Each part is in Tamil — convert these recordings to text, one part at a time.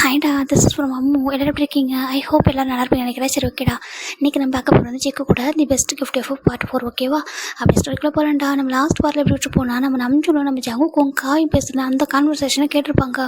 ஹாய்டா, திஸ் இஸ் ஃப்ரம் அம்மு. எல்லாரும் எப்படி இருக்கீங்க? ஐ ஹோப் எல்லோரும் நல்லா இருப்பீங்க நினைக்கிறேன். சரி, ஓகேடா. இன்றைக்கி நம்ம பார்க்க போகிறது வந்து செக்கு கூட the best gift F part 4, ஓகேவா? அப்படி ஸ்டோரிக்குள்ளே போகலான்டா. நம்ம லாஸ்ட் பார்ட்டில் எப்படி விட்டு போனால் நம்ம நம்பிச்சோம் நம்ம ஜங்குக்கும் காயும் பேசுகிற அந்த கான்வர்சேஷனை கேட்டிருப்பாங்க.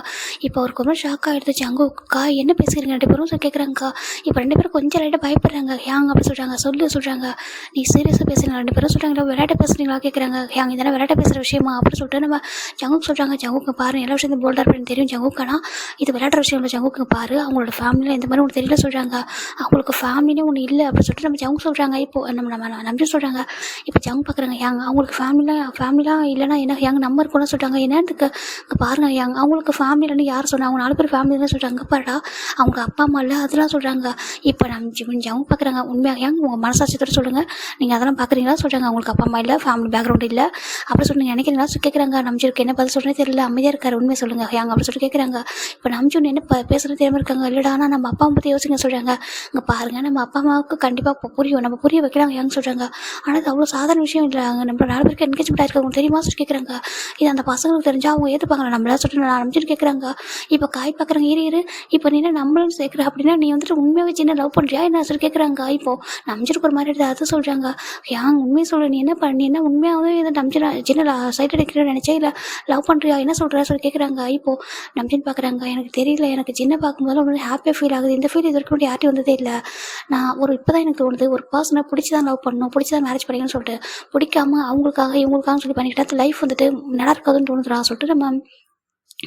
இப்போ அவருக்கு ரொம்ப ஷாக் ஆகிடுது. ஜங்குக்கு காய் என்ன பேசுகிறீங்க ரெண்டு பேரும் கேட்குறாங்க. இப்போ ரெண்டு பேரும் கொஞ்சம் லைட்டாக பயப்படுறாங்க. ஹேங் அப்படி சொல்கிறாங்க. சொல்கிறாங்க, நீ சீரியஸாக பேசுகிறீங்க ரெண்டு பேரும் சொல்கிறாங்களா, விளையாட்ட பேசுகிறீங்களா கேட்குறாங்க. ஹேங் இதெல்லாம் விளையாட்ட பேசுகிற விஷயமா அப்படின்னு சொல்லிட்டு நம்ம ஜங்குக்கு சொல்கிறாங்க. ஜங்குக்கு பாருங்க எல்லா விஷயத்தையும் போல்டாக பண்ணி தெரியும் ஜங்குக்கானா இது விளையாடுற விஷயம் இல்லை. ஜங்குக்கு பாரு அவங்களோட ஃபேமிலியில் எந்த மாதிரி ஒன்று தெரியல சொல்கிறாங்க. அவங்களுக்கு ஃபேமிலினே ஒன்று இல்லை அப்படின்னு சொல்லிட்டு நம்ம ஜங்கு சொல்கிறாங்க. இப்போது நம்ம நம்பி சொல்கிறாங்க. இப்போ ஜங்கு பார்க்குறாங்க. ஹேங் அவங்களுக்கு ஃபேமிலிலாம் இல்லைனா என்ன ஹேங் நம்ம இருக்கணும்னு சொல்கிறாங்க. என்னத்துக்கு இங்கே பாருங்கள் ஹேங் அவங்களுக்கு ஃபேமிலின்னு யார் சொன்னாங்க? அவங்க 4 பேர் ஃபேமிலின்னு சொல்கிறாங்க. பாருடா அவங்க அப்பா அம்மா இல்லை அதெல்லாம் சொல்கிறாங்க. இப்போ நம்ம ஜங்கு பார்க்குறாங்க. உண்மையாக ஹேங் உங்கள் மனசாட்சியத்தோட சொல்லுங்கள், நீங்கள் அதெல்லாம் பார்க்குறீங்களா சொல்கிறாங்க. அவங்களுக்கு அப்பா அம்மா இல்லை, ஃபேமிலி பேக்ரவுண்ட் இல்லை அப்படி சொல்லி நினைக்கிறீங்களா கேட்குறாங்க. நம்பிச்சிருக்கு என்ன பதில் சொல்கிறேன் தெரியல, அமைதியாக இருக்காரு. உண்மையை சொல்லுங்கள் ஹேங் அப்படி சொல்லிட்டு கேட்குறாங்க. இப்போ நம்பிச்சு என்ன பேசுகிறது தெரியாமல் இருக்காங்க. இல்லைடா ஆனால் நம்ம அப்பா அம்மா பற்றி யோசிங்க சொல்கிறாங்க. இங்கே பாருங்கள் நம்ம அப்பா அம்மாவுக்கு கண்டிப்பாக புரியும், நம்ம புரிய வைக்கிறாங்க ஹேங் சொல்கிறாங்க. ஆனால் அது அவ்வளோ சாதாரண விஷயம் இல்லை. அங்கே நம்ம 4 பேருக்கு என்கேஜ்மெண்ட் ஆகிருக்காங்க தெரியுமா சொல்லி கேட்குறாங்க. இது அந்த பசங்களுக்கு தெரிஞ்சால் அவங்க ஏற்றுப்பாங்க நம்மளா சொல்லிட்டு நான் நம்பிச்சுட்டு கேட்குறாங்க. இப்போ காய் பார்க்குறாங்க. இரு இப்போ நீ என்ன நம்மளும் சேர்க்குற அப்படின்னா நீ வந்துட்டு உண்மையாகவே சின்ன லவ் பண்ணுறியா என்ன சொல்லி கேட்குறாங்க. இப்போது நம்பிச்சிருக்க ஒரு மாதிரி எடுத்து அதை சொல்கிறாங்க. ஹேங் உண்மையை சொல்ல நீ என்ன பண்ணி என்ன உண்மையாகவே இதை நம்பிச்சு சின்ன சைட் அடிக்கிறேன்னு நினச்சா இல்லை லவ் பண்ணுறியா என்ன சொல்கிறா சொல்லி கேட்குறாங்க. இப்போது நம்பிச்சின்னு பார்க்குறாங்க. எனக்கு தெரியல, எனக்கு சின்ன பார்க்கும்போது ரொம்ப ஹாப்பியாக ஃபீல் ஆகுது. இந்த ஃபீல் இது வரைக்கும் யார்ட்டையும் வந்ததே இல்லை. நான் இப்போ தான் எனக்கு தோணுது ஒரு பர்சனை பிடிச்சி தான் லவ் பண்ணணும், பிடிச்சி தான் மேரேஜ் பண்ணிக்கணும்னு சொல்லிட்டு பிடிக்காம அவங்களுக்காக இவங்களுக்காக சொல்லி பண்ணிக்கிட்டா லைஃப் வந்துட்டு நல்லா இருக்காதுன்னு தோணுதுடா சொல்லிட்டு நம்ம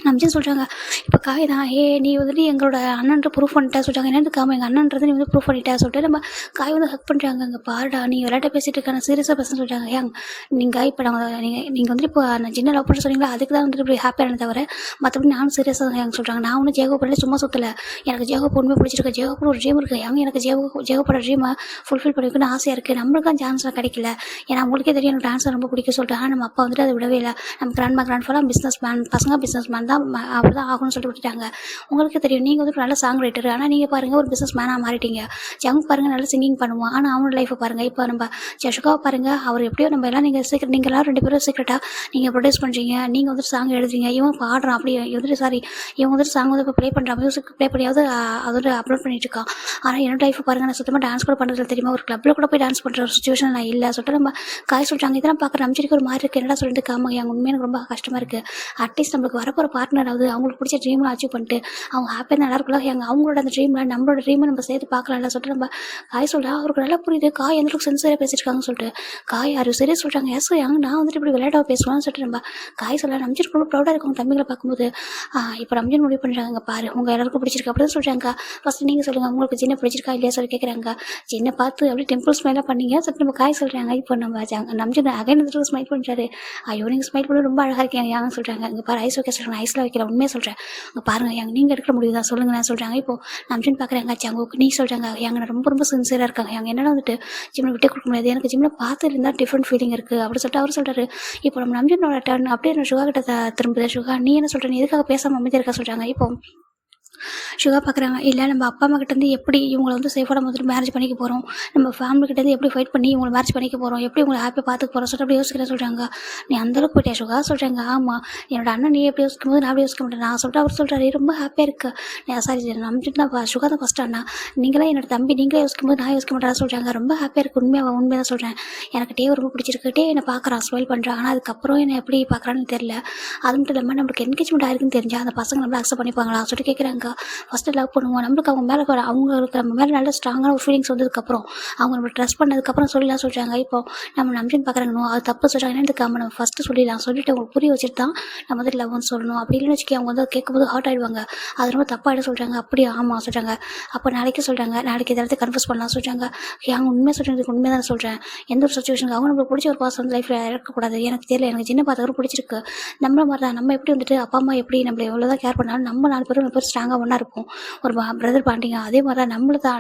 நம்பிச்சு சொல்கிறாங்க. இப்போ காய் தான் நீ வந்துட்டு எங்களோட அண்ணன்ட்டு ப்ரூஃப் பண்ணிட்டா சொல்கிறாங்க. என்னதுக்காம எங்கள் அண்ணன்றது நீ வந்து ப்ரூஃப் பண்ணிட்டா சொல்லிட்டு நம்ம காய் வந்து ஹக் பண்ணுறாங்க. அங்கே பாருடா நீ விளையாட்ட பேசிட்டு இருக்கான சீரியஸாக பேசுன்னு சொல்கிறாங்க. ஏங்க நீங்கள் இப்போ நீங்கள் வந்துட்டு இப்போ நான் சின்ன லவ் பண்ண சொன்னீங்களா அதுக்கு தான் வந்துட்டு இப்படி ஹாப்பியான தவிர மற்றபடி நானும் சீரியஸாக தான் ஏங்க சொல்கிறாங்க. நான் ஒன்றும் ஜெயகோபுரம் சும்மா சுற்றலை, எனக்கு ஜெயகோபுரம் உண்மை பிடிச்சிருக்கு. ஜெயகோபுரம் ஒரு ட்ரீம் இருக்குது. ஏங்க எனக்கு ஜெயகோபுரம் ட்ரீமை ஃபுல்ஃபில் பண்ணிக்கணும்னு ஆசையாக இருக்குது. நம்மளுக்கும் சான்ஸ்லாம் கிடைக்கல. ஏன்னா உங்களுக்கே தெரியும் எனக்கு டான்ஸ் ரொம்ப பிடிக்கும் சொல்லிட்டு நம்ம அப்பா வந்துட்டு அதை விடவே இல்லை. நம்ம கிராண்ட் ஃபாலாம் பிஸ்னஸ் மேன் பசங்க பிஸ்னஸ் மேன் தான் அப்படி தான் ஆகணும்னு சொல்லிட்டு விட்டுட்டாங்க. உங்களுக்கு தெரியும் நீங்கள் வந்து நல்ல சாங் ரைட்டர், ஆனால் நீங்கள் பாருங்கள் ஒரு பிஸ்னஸ் மேனாக மாறிட்டீங்க. ஜங்க் பாருங்கள் நல்ல சிங்கிங் பண்ணுவோம், ஆனால் அவனோட லைஃப்பை பாருங்கள். இப்போ நம்ம ஜஷுகாவை பாருங்கள், அவர் எப்படியோ நம்ம எல்லாம் நீங்கள் எல்லாம் 2 பேரும் சீக்கிரட்டாக நீங்கள் ப்ரொடியூஸ் பண்ணுறீங்க, நீங்கள் வந்துட்டு சாங் எழுதுறீங்க, இவன் பாடுறான் அப்படி வந்துட்டு இவங்க வந்துட்டு சாங் வந்து இப்போ ப்ளே பண்ணுறான், மியூசிக் ப்ளே பண்ணியாவது அதோட அப்லோட் பண்ணிட்டு இருக்கான். ஆனால் என்னோட லைஃப்பை பாருங்கள், நான் சுத்தமாக டான்ஸ் கூட பண்ணுறது தெரியுமா, ஒரு கிளப்பில் கூட போய் டான்ஸ் பண்ணுற ஒரு சுச்சுவேஷன் நான் இல்லை சொல்லிட்டு நம்ம காய் சொல்கிறாங்க. இதெல்லாம் பார்க்குற நம்பிச்சிருக்கு ஒரு மாதிரி இருக்குது. என்னடா சொல்லிட்டு காம என் உண்மையாக எனக்கு ரொம்ப கஷ்டமாக இருக்குது. அட்லீஸ்ட் நம்மளுக்கு வரப்போகிற பார்ட்னர் அவங்களுக்கு பிடிச்ச ட்ரீம்லாம் அச்சீவ் பண்ணிட்டு அவங்க ஹாப்பியாக நல்லா இருக்கலாம். அவங்களோட அந்த ட்ரீமில் நம்மளோட ட்ரீமை நம்ம சேர்த்து பார்க்கலாம்ல சொல்லிட்டு நம்ம காய் சொல்கிறா. அவருக்கு நல்லா புரியுது காய் எந்த அளவுக்கு சென்சரியாக பேசியிருக்காங்கன்னு சொல்லிட்டு. காய் யாரும் சரியாக சொல்கிறாங்க. எஸ் நான் வந்துட்டு இப்படி விளையாட பேசுவான்னு சொல்லிட்டு நம்ம காய் சொல்ல நம்பிச்சிட்டு ரொம்ப ப்ரௌடாக இருக்கும் தம்பிகளை பார்க்கும்போது. இப்போ நம்பிச்சு முடிவு பண்ணுறாங்க. பாரு உங்கள் எல்லாருக்கும் பிடிச்சிருக்கு அப்படின்னு சொல்கிறாங்க. ஃபஸ்ட்டு நீங்கள் சொல்லுங்கள் உங்களுக்கு சின்ன பிடிச்சிருக்கா இல்லையா சொல்லி கேட்குறாங்க. சின்ன பார்த்து அப்படியே டெம்பிள் ஸ்மைலாக பண்ணீங்க சொல்லிட்டு நம்ம காய் சொல்கிறாங்க. இப்போ நம்ம நம்பிச்சு அகைன் வந்துட்டு ஸ்மைல் பண்ணுறாரு. ஐயோ நீங்கள் ஸ்மைல் பண்ணி ரொம்ப அழகாக இருக்கீங்க யாங்க சொல்கிறாங்க. இங்கே பாரு ஐஸ் வைக்க சொல்கிறாங்க. ஐஸில் வைக்கிற உண்மையாக சொல்கிறேன். அங்கே பாருங்கள் எங்க நீங்கள் எடுக்கிற முடிவு தான் சொல்லுங்கள் நான் சொல்கிறாங்க. இப்போது நம்பிச்சுன்னு பார்க்குறாங்க. ஜங்குக்கு நீ சொல்கிறாங்க. எங்க ரொம்ப சின்சியராக இருக்காங்க. எங்க என்னென்ன வந்துட்டு ஜிம்மில் விட்டு கொடுக்க முடியாது, எனக்கு ஜிம்மில் பார்த்து இருந்தால் டிஃப்ரெண்ட் ஃபீலிங் இருக்குது அப்படி சொல்லிட்டு அவர் சொல்கிறாரு. இப்போ நம்ம நம்பிச்சனோட டர்ன் அப்படியே நான் சுகா கிட்ட திரும்புது. சுகா நீ என்ன சொல்கிற, நீ எதுக்காக பேசாமல் அமைதியாக இருக்கா சொல்கிறாங்க. இப்போ சுகா பார்க்குறாங்க. இல்லை நம்ம அப்பா அம்மா கிட்டேருந்து எப்படி இவங்களை வந்து சேஃபாக நம்ம வந்துட்டு மேரேஜ் பண்ணிக்க போகிறோம், நம்ம ஃபேமிலி கிட்டேருந்து எப்படி ஃபைட் பண்ணி இவங்களை மேரேஜ் பண்ணிக்க போகிறோம், எப்படி உங்களை ஹாப்பியாக பார்த்துக்க போகிறோம் சொல்லிட்டு அப்படி யோசிக்கிறேன் சொல்கிறாங்க. நீ அந்தளவுக்கு போயிட்டே சுகா சொல்கிறாங்க. ஆமாம் என்னோட அண்ணன் நீ எப்படி யோசிக்கும் போது நான் அப்படி யோசிக்க மாட்டேன் நான் சொல்லிட்டு அவர் சொல்கிறாரு. ரொம்ப ஹாப்பியாக இருக்குது. சாரி நம்பிட்டு நான் சுகா தான் ஃபஸ்ட் அண்ணா, நீங்களாம் என்னோட தம்பி, நீங்களே யோசிக்கும் போது நான் யோசிக்க மாட்டேன் சொல்கிறாங்க. ரொம்ப ஹாப்பியாக இருக்குது. உண்மையாக தான் சொல்கிறேன். எனக்கு டே ரொம்ப பிடிச்சிருக்கு. என்னை பார்க்குறான் ஸ்மைல் பண்ணுறான். ஆனால் அதுக்கப்புறம் என்னை எப்படி பார்க்குறான்னு தெரியல. அது மட்டும் இல்லாமல் நம்மளுக்கு என்கேஜ்மெண்ட் ஆயிருக்குன்னு தெரிஞ்சால் அந்த பசங்க நம்மளை அக்செப்ட் பண்ணிப்பாங்களா சொல்லிட்டு கேட்குறாங்க. ஃபஸ்ட்டு லவ் பண்ணுவோம், நம்மளுக்கு அவங்க மேலே அவங்களுக்கு நம்ம மேலே நல்ல ஸ்ட்ராங்கான ஒரு ஃபீலிங்ஸ் வந்ததுக்கப்புறம் அவங்க நம்ம ட்ரெஸ் பண்ணதுக்கப்புறம் சொல்லலாம் சொல்கிறாங்க. இப்போ நம்ம நம்பின்னு பார்க்குறாங்க அது தப்பு சொல்கிறாங்க. என்னதுக்கு நம்ம ஃபஸ்ட்டு சொல்லிடலாம், சொல்லிட்டு அவங்களுக்கு புரிய வச்சுட்டு தான் நம்ம வந்து லவ்னு சொல்லணும். அப்படி இல்லைன்னு வச்சுக்கி அவங்க வந்து கேட்கும்போது ஹார்ட் ஆகிடுவாங்க. அது ரொம்ப தப்பாகிடும் சொல்கிறாங்க. அப்படி ஆமாம் சொல்கிறாங்க. அப்போ நாளைக்கு சொல்கிறாங்க, நாளைக்கு இதை கன்ஃபர்ஸ் பண்ணலாம் சொல்கிறாங்க. அவங்க உண்மையாக சொல்கிறதுக்கு உண்மையாக தான் சொல்கிறேன். எந்த ஒரு சுச்சுவேஷனுக்கு அவங்க நம்மளுக்கு பிடிச்ச ஒரு பாசம் வந்து லைஃப்பில் இருக்கக்கூடாது. எனக்கு தெரியல, எனக்கு சின்ன பார்த்தாலும் பிடிச்சிருக்கு. நம்மள மாதிரி தான் நம்ம எப்படி வந்துட்டு அப்பா அம்மா எப்படி நம்மளை எவ்வளோ தான் கேர் பண்ணாலும் நம்ம 4 பேர் ஸ்ட்ராங்காக ஒன்றா இருப்போம். ஒரு பிரதர் பாண்டிங்க அதே மாதிரி தான்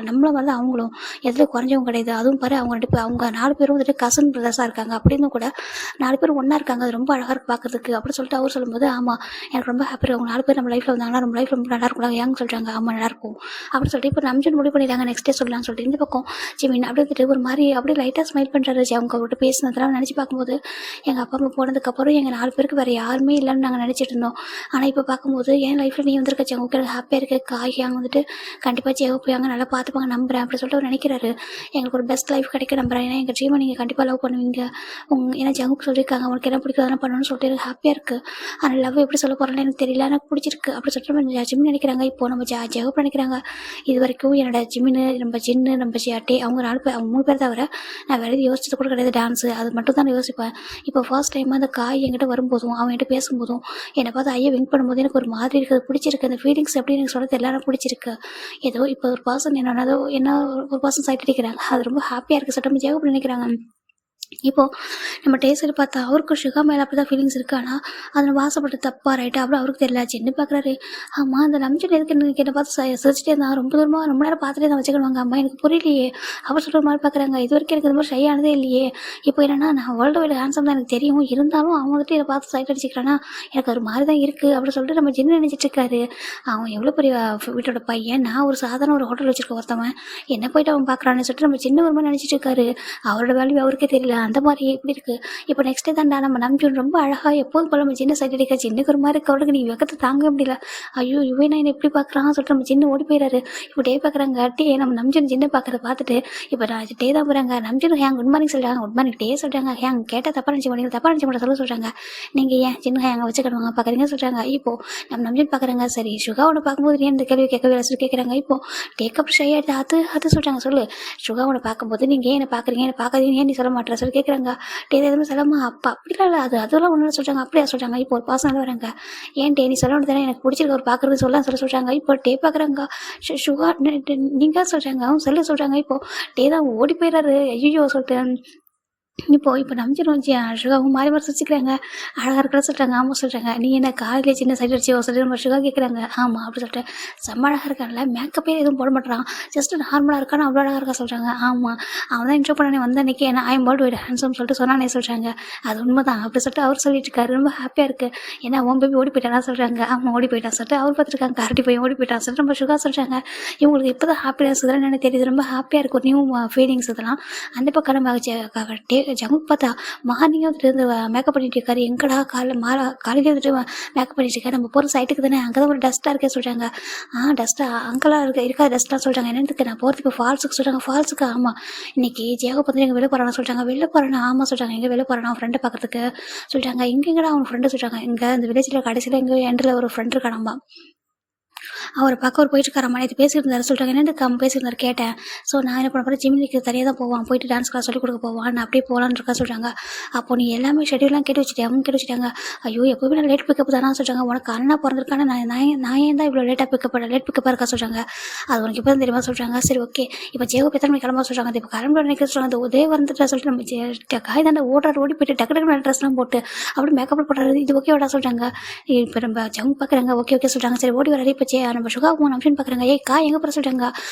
நம்மளை மாதிரி தான் அவங்களும் எதில் குறைஞ்சவங்க கிடையாது. அதுவும் பாரு அவங்க 2 பேர் அவங்க 4 பேரும் வந்துட்டு கசன் பிரதர்ஸாக இருக்காங்க. அப்படின்னு கூட 4 பேர் ஒன்றா இருக்காங்க. அது ரொம்ப அழகாக இருக்குது பார்க்குறதுக்கு அப்படி சொல்லிட்டு அவர் சொல்லும்போது ஆமாம் எனக்கு ரொம்ப ஹாப்பியாக அவங்க 4 பேர் நம்ம லைஃப்பில் வந்தாங்கன்னா நம்ம லைஃப் ரொம்ப நல்லா இருக்கும். ஏங்க சொல்கிறாங்க. ஆமாம் நல்லாயிருக்கும் அப்படின்னு சொல்லிட்டு இப்போ நம்பிச்சு முடிவு பண்ணிட்டாங்க. நெக்ஸ்ட் டே சொல்லலாம்னு சொல்லிட்டு இந்த பக்கம் ஜிமின் அப்படி வந்துட்டு ஒரு மாதிரி அப்படியே லைட்டாக ஸ்மைல் பண்ணுறாரு. அவங்க அவர்கிட்ட பேசினதெல்லாம் நினச்சி பார்க்கும்போது எங்கள் அப்பா அம்மா போனதுக்கப்புறம் எங்கள் 4 பேருக்கு வேறு யாருமே இல்லைன்னு நாங்கள் நினச்சிட்டு இருந்தோம். ஆனால் இப்போ பார்க்கும்போது என் லைஃப்பில் நீ வந்திருக்க உங்களுக்கு ஹாப்பியாக இருக்க காய்காங்க வந்துட்டு கண்டிப்பாக ஜெகப்பையாங்க நல்லா பார்த்துப்பாங்க நம்புறேன் அப்படி சொல்லிட்டு அவர் நினைக்கிறாரு. எங்களுக்கு ஒரு பெஸ்ட் லைஃப் கிடைக்க நம்புறேன், ஏன்னா எங்கள் ட்ரீமை நீங்கள் கண்டிப்பாக லவ் பண்ணுவீங்க. ஏன்னா ஜெகப் சொல்லியிருக்காங்க அவங்களுக்கு என்ன பிடிக்கும் அதெல்லாம் பண்ணணும்னு சொல்லிட்டு எனக்கு ஹாப்பியாக இருக்குது. ஆனால் லவ் எப்படி சொல்ல போகிறேன்னு எனக்கு தெரியல, எனக்கு பிடிச்சிருக்கு அப்படி சொல்லிட்டு ஜிம்மின் நினைக்கிறாங்க. இப்போ நம்ம ஜெகப் நினைக்கிறாங்க இது வரைக்கும் என்னோட ஜிம்மின்னு நம்ம ஜின்னு நம்ம டே அவங்க 4 பேர் அவங்க 3 பேர் தவிர நான் வேறு யோசிச்சது கூட கிடையாது. டான்ஸு அது மட்டும் தான் நான் யோசிப்பேன். இப்போ ஃபர்ஸ்ட் டைம் அந்த காய் என்கிட்ட வரும்போதும் அவன் என்கிட்ட பேசும்போதும் என்னை பார்த்து ஐயா விங்க் பண்ணும்போது எனக்கு ஒரு மாதிரி இருக்குது, பிடிச்சிருக்கு. அந்த ஃபீலிங்ஸ் எப்படி எனக்கு சொல்கிறது எல்லாரும் பிடிச்சிருக்கு. ஏதோ இப்போ ஒரு பர்சன் என்ன ஒரு பர்சன் சைட் அடிக்கிறாங்க, அது ரொம்ப ஹாப்பியாக இருக்குது சொல்லிட்டு ஜெகப் நினைக்கிறாங்க. இப்போது நம்ம டேஸ்ட்டு பார்த்தா அவருக்கு சுகா மேலே அப்படி தான் ஃபீலிங்ஸ் இருக்குது. ஆனால் அதில் வாசப்பட்டு தப்பா ரைட்டு அப்புறம் அவருக்கு தெரியல. சின்ன பார்க்குறாரு, ஆமாம் அந்த நம்பிச்சல் எதுக்கு எனக்கு என்னை பார்த்து சிரிச்சிட்டே இருந்தான், ரொம்ப தூரமாக ரொம்ப நேரம் பார்த்துட்டே தான் வச்சுக்கணுவாங்க. அம்மா எனக்கு புரியலையே அவர் சொல்கிற மாதிரி பார்க்குறாங்க. இது வரைக்கும் எனக்கு இந்த மாதிரி ஷை ஆனதே இல்லையே. இப்போ என்னன்னா நான் வேர்ல்டு வைடு ஹேண்ட்ஸம் தான் எனக்கு தெரியும், இருந்தாலும் அவன் வந்துட்டு என்னை பார்த்து சைட் அடிச்சுக்கிறான்னா எனக்கு ஒரு மாதிரி தான் இருக்குது அப்படி சொல்லிட்டு நம்ம ஜின்னு நினச்சிட்டு இருக்காரு. அவன் எவ்வளோ பெரிய வீட்டோட பையன், நான் ஒரு சாதாரண ஒரு ஹோட்டல் வச்சுருக்க ஒருத்தவன், என்ன போயிட்டு அவன் பார்க்குறான்னு சொல்லிட்டு நம்ம சின்ன ஒரு மாதிரி நினச்சிட்டு இருக்காரு. அவரோட வேல்யூ அவருக்கே தெரியல. அந்த மாதிரி இப்படி இருக்குது. இப்போ நெக்ஸ்ட் டே தான்டா நம்ம நம்பிக்கை ரொம்ப அழகாக எப்போதும் போல நம்ம சின்ன சைட் அடிக்க சின்னக்கு ஒரு மாதிரி இருக்க அவளுக்கு நீ வெக்கத்தை தாங்க முடியல. ஐயோ இவன் நான் என்ன எப்படி பார்க்குறான்னு சொல்லிட்டு நம்ம சின்ன ஓடி போயிடாரு. இப்போ டே பார்க்குறாங்க டே நம்ம நம்பிச்சன் சின்ன பார்க்குறத பார்த்துட்டு இப்போ நான் டே தான் போகிறாங்க. நம்பிச்சன் ஹேங் குட் மார்னிங் சொல்கிறாங்க, குட் மார்னிங் டே சொல்கிறாங்க. ஹேங் கேட்டால் தப்பா நினச்சி பண்ணி தப்பா நினச்சி பண்ண சொல்கிறாங்க. நீங்கள் ஏன் சின்ன ஹேங்க வச்சுக்கிடுவாங்க பார்க்குறீங்க சொல்கிறாங்க. இப்போ நம்ம நம்பிச்சன் பார்க்குறாங்க. சரி சுகாவோட பார்க்கும்போது ஏன் இந்த கேள்வி கேட்கவே சொல்லி கேட்குறாங்க. இப்போ டேக்கப் ஷை அது சொல்கிறாங்க. சொல்லு சுகாவோட பார்க்கும்போது நீங்கள் ஏன் என்ன பார்க்குறீங்க, என்ன பார்க்காதீங்க ஏன் நீ சொல்ல மாட்டேற சொல்லி கேட்குறாங்க. டே எதுவும் சொல்லாமா அப்பா அப்படிலாம் இல்லை அதெல்லாம் ஒன்று சொல்கிறாங்க. அப்படியா சொல்கிறாங்க. இப்போ ஒரு பாசனால வராங்க. ஏன் டே நீ சொல்ல தானே எனக்கு பிடிச்சிருக்க ஒரு பார்க்குறது சொல்கிறாங்க. இப்போ டே பார்க்குறாங்க சுகா நீங்கள் சொல்கிறாங்க அவங்க சொல்கிறாங்க. இப்போ டே தான் ஓடி போயிடாரு. ஐயோ சொல்லிட்டு இப்போ நம்பிச்சிடும் சுகாவும் மாறி மாறி சிரிச்சுக்கிறாங்க. அழகாக இருக்கிற சொல்கிறாங்க. ஆமாம் சொல்கிறாங்க. நீ என்ன காலையிலே சின்ன சைட் அடிச்சு சொல்லி நம்ம சுகா கேட்குறாங்க. ஆமாம் அப்படி சொல்லிட்டு செம்ம அழகாக இருக்கான்ல, மேக்கப்பே எதுவும் போட மாட்டான், ஜஸ்ட் நார்மலாக இருக்கான்னு அவ்வளோ அழகாக இருக்கா சொல்கிறாங்க. ஆமாம் அவன் தான் இன்ட்ரோ பண்ணனே வந்த அன்றைக்கி என்ன ஐம் வேர்ல்டு வைடு ஹேண்ட்ஸம் சொல்லிட்டு சொன்னானே சொல்கிறாங்க. அது உண்மை தான் அப்படி சொல்லிட்டு அவர் சொல்லிட்டு இருக்காரு. ரொம்ப ஹாப்பியாக இருக்குது. ஏன்னா உன் பேபி ஓடி போயிட்டானா சொல்கிறாங்க. ஆமாம் ஓடி போயிட்டான் சொல்லிட்டு அவர் பார்த்துருக்காங்க. கரட்டி போய் ஓடி போயிட்டான் சொல்லிட்டு நம்ம சுகா சொல்கிறாங்க. இவங்களுக்கு இப்போ தான் ஹாப்பினஸ் இதெல்லாம் என்ன தெரியுது, ரொம்ப ஹாப்பியாக இருக்கும் நியூ ஃபீலிங்ஸ் இதெல்லாம். அந்த பக்கம் நம்ம ஜங்குக்கு பார்த்தா மார்னிங்கே வந்துட்டு மேக்கப் பண்ணிட்டு இருக்காரு. எங்கடா காலையிலே வந்துட்டு மேக்கப் பண்ணிட்டு இருக்காரு. நம்ம போகிற சைட்டுக்கு தானே, அங்கே தான் ஒரு டஸ்ட்டாக இருக்கே சொல்கிறாங்க. டஸ்ட்டாக அங்கெல்லாம் இருக்கா டஸ்ட்டாக சொல்கிறாங்க. என்னென்னு நான் போகிறதுக்கு இப்போ ஃபால்ஸுக்கு சொல்கிறாங்க. ஃபால்ஸுக்கு ஆமாம் இன்னைக்கு ஜேகோ பார்த்து எங்கள் வெளில போகிறான்னு சொல்கிறாங்க. வெளில போகிறானா ஆமாம் சொல்கிறாங்க. எங்கே வெளில போகிறான் அவன் ஃப்ரெண்டை பார்க்குறதுக்கு சொல்கிறாங்க. எங்கெங்கடா அவன் ஃப்ரெண்டு சொல்கிறாங்க. இங்கே இந்த வில்லேஜில் கடைசியில் எங்கே எண்டில் ஒரு ஃப்ரெண்ட் இருக்கானாமா, அவரை பார்க்க அவர் போயிட்டு இருக்காராம்மா. நேற்று பேசிட்டு இருந்தாரு சொல்கிறாங்க. என்னென்னு பேசியிருந்தாரு கேட்டேன். ஸோ நான் என்ன பண்ண போகிறேன், ஜிம்மிக்கு தனியாக தான் போவான், போயிட்டு டான்ஸ் கிளாஸ் சொல்லிக் கொடுக்க போவான், நான் அப்படியே போகலான்னு இருக்கா சொல்கிறாங்க. அப்போ நீ எல்லாமே ஷெட்யூல்லாம் கேட்டு வச்சுட்டேன். அவங்க கேட்டு வச்சுட்டாங்க. ஐயோ எப்போவுமே நான் லேட் பிக்கப் தானே சொல்கிறாங்க. உனக்கு அண்ணா பிறந்திருக்கான நான் ஏன் தான் இவ்வளோ லேட் பிக்கப்பாக இருக்கா சொல்கிறாங்க. அது உனக்கு இப்போ தான் தெரியுமா சொல்கிறாங்க. சரி ஓகே இப்போ ஜேகோ எத்தனை மணி கிளம்ப சொல்கிறாங்க. இப்போ கிளம்ப நினைக்கிற சொல்கிறாங்க. அந்த உதய வந்துட்டா சொல்லிட்டு நம்ம காய் தாண்டா ஓடி போயிட்டு டக்கு ட்ரெஸ்லாம் போட்டு அப்படி மேக்கப் போடுறது. இது ஓகே விடா சொல்கிறாங்க. இப்போ நம்ம ஜங்க் பார்க்குறாங்க. ஓகே சொல்கிறாங்க. சரி ஓடி வராது. இப்போ நம்ம சுகா நம்ம பார்க்குறாங்க. காய் எங்கே போகிற சொல்கிறாங்க.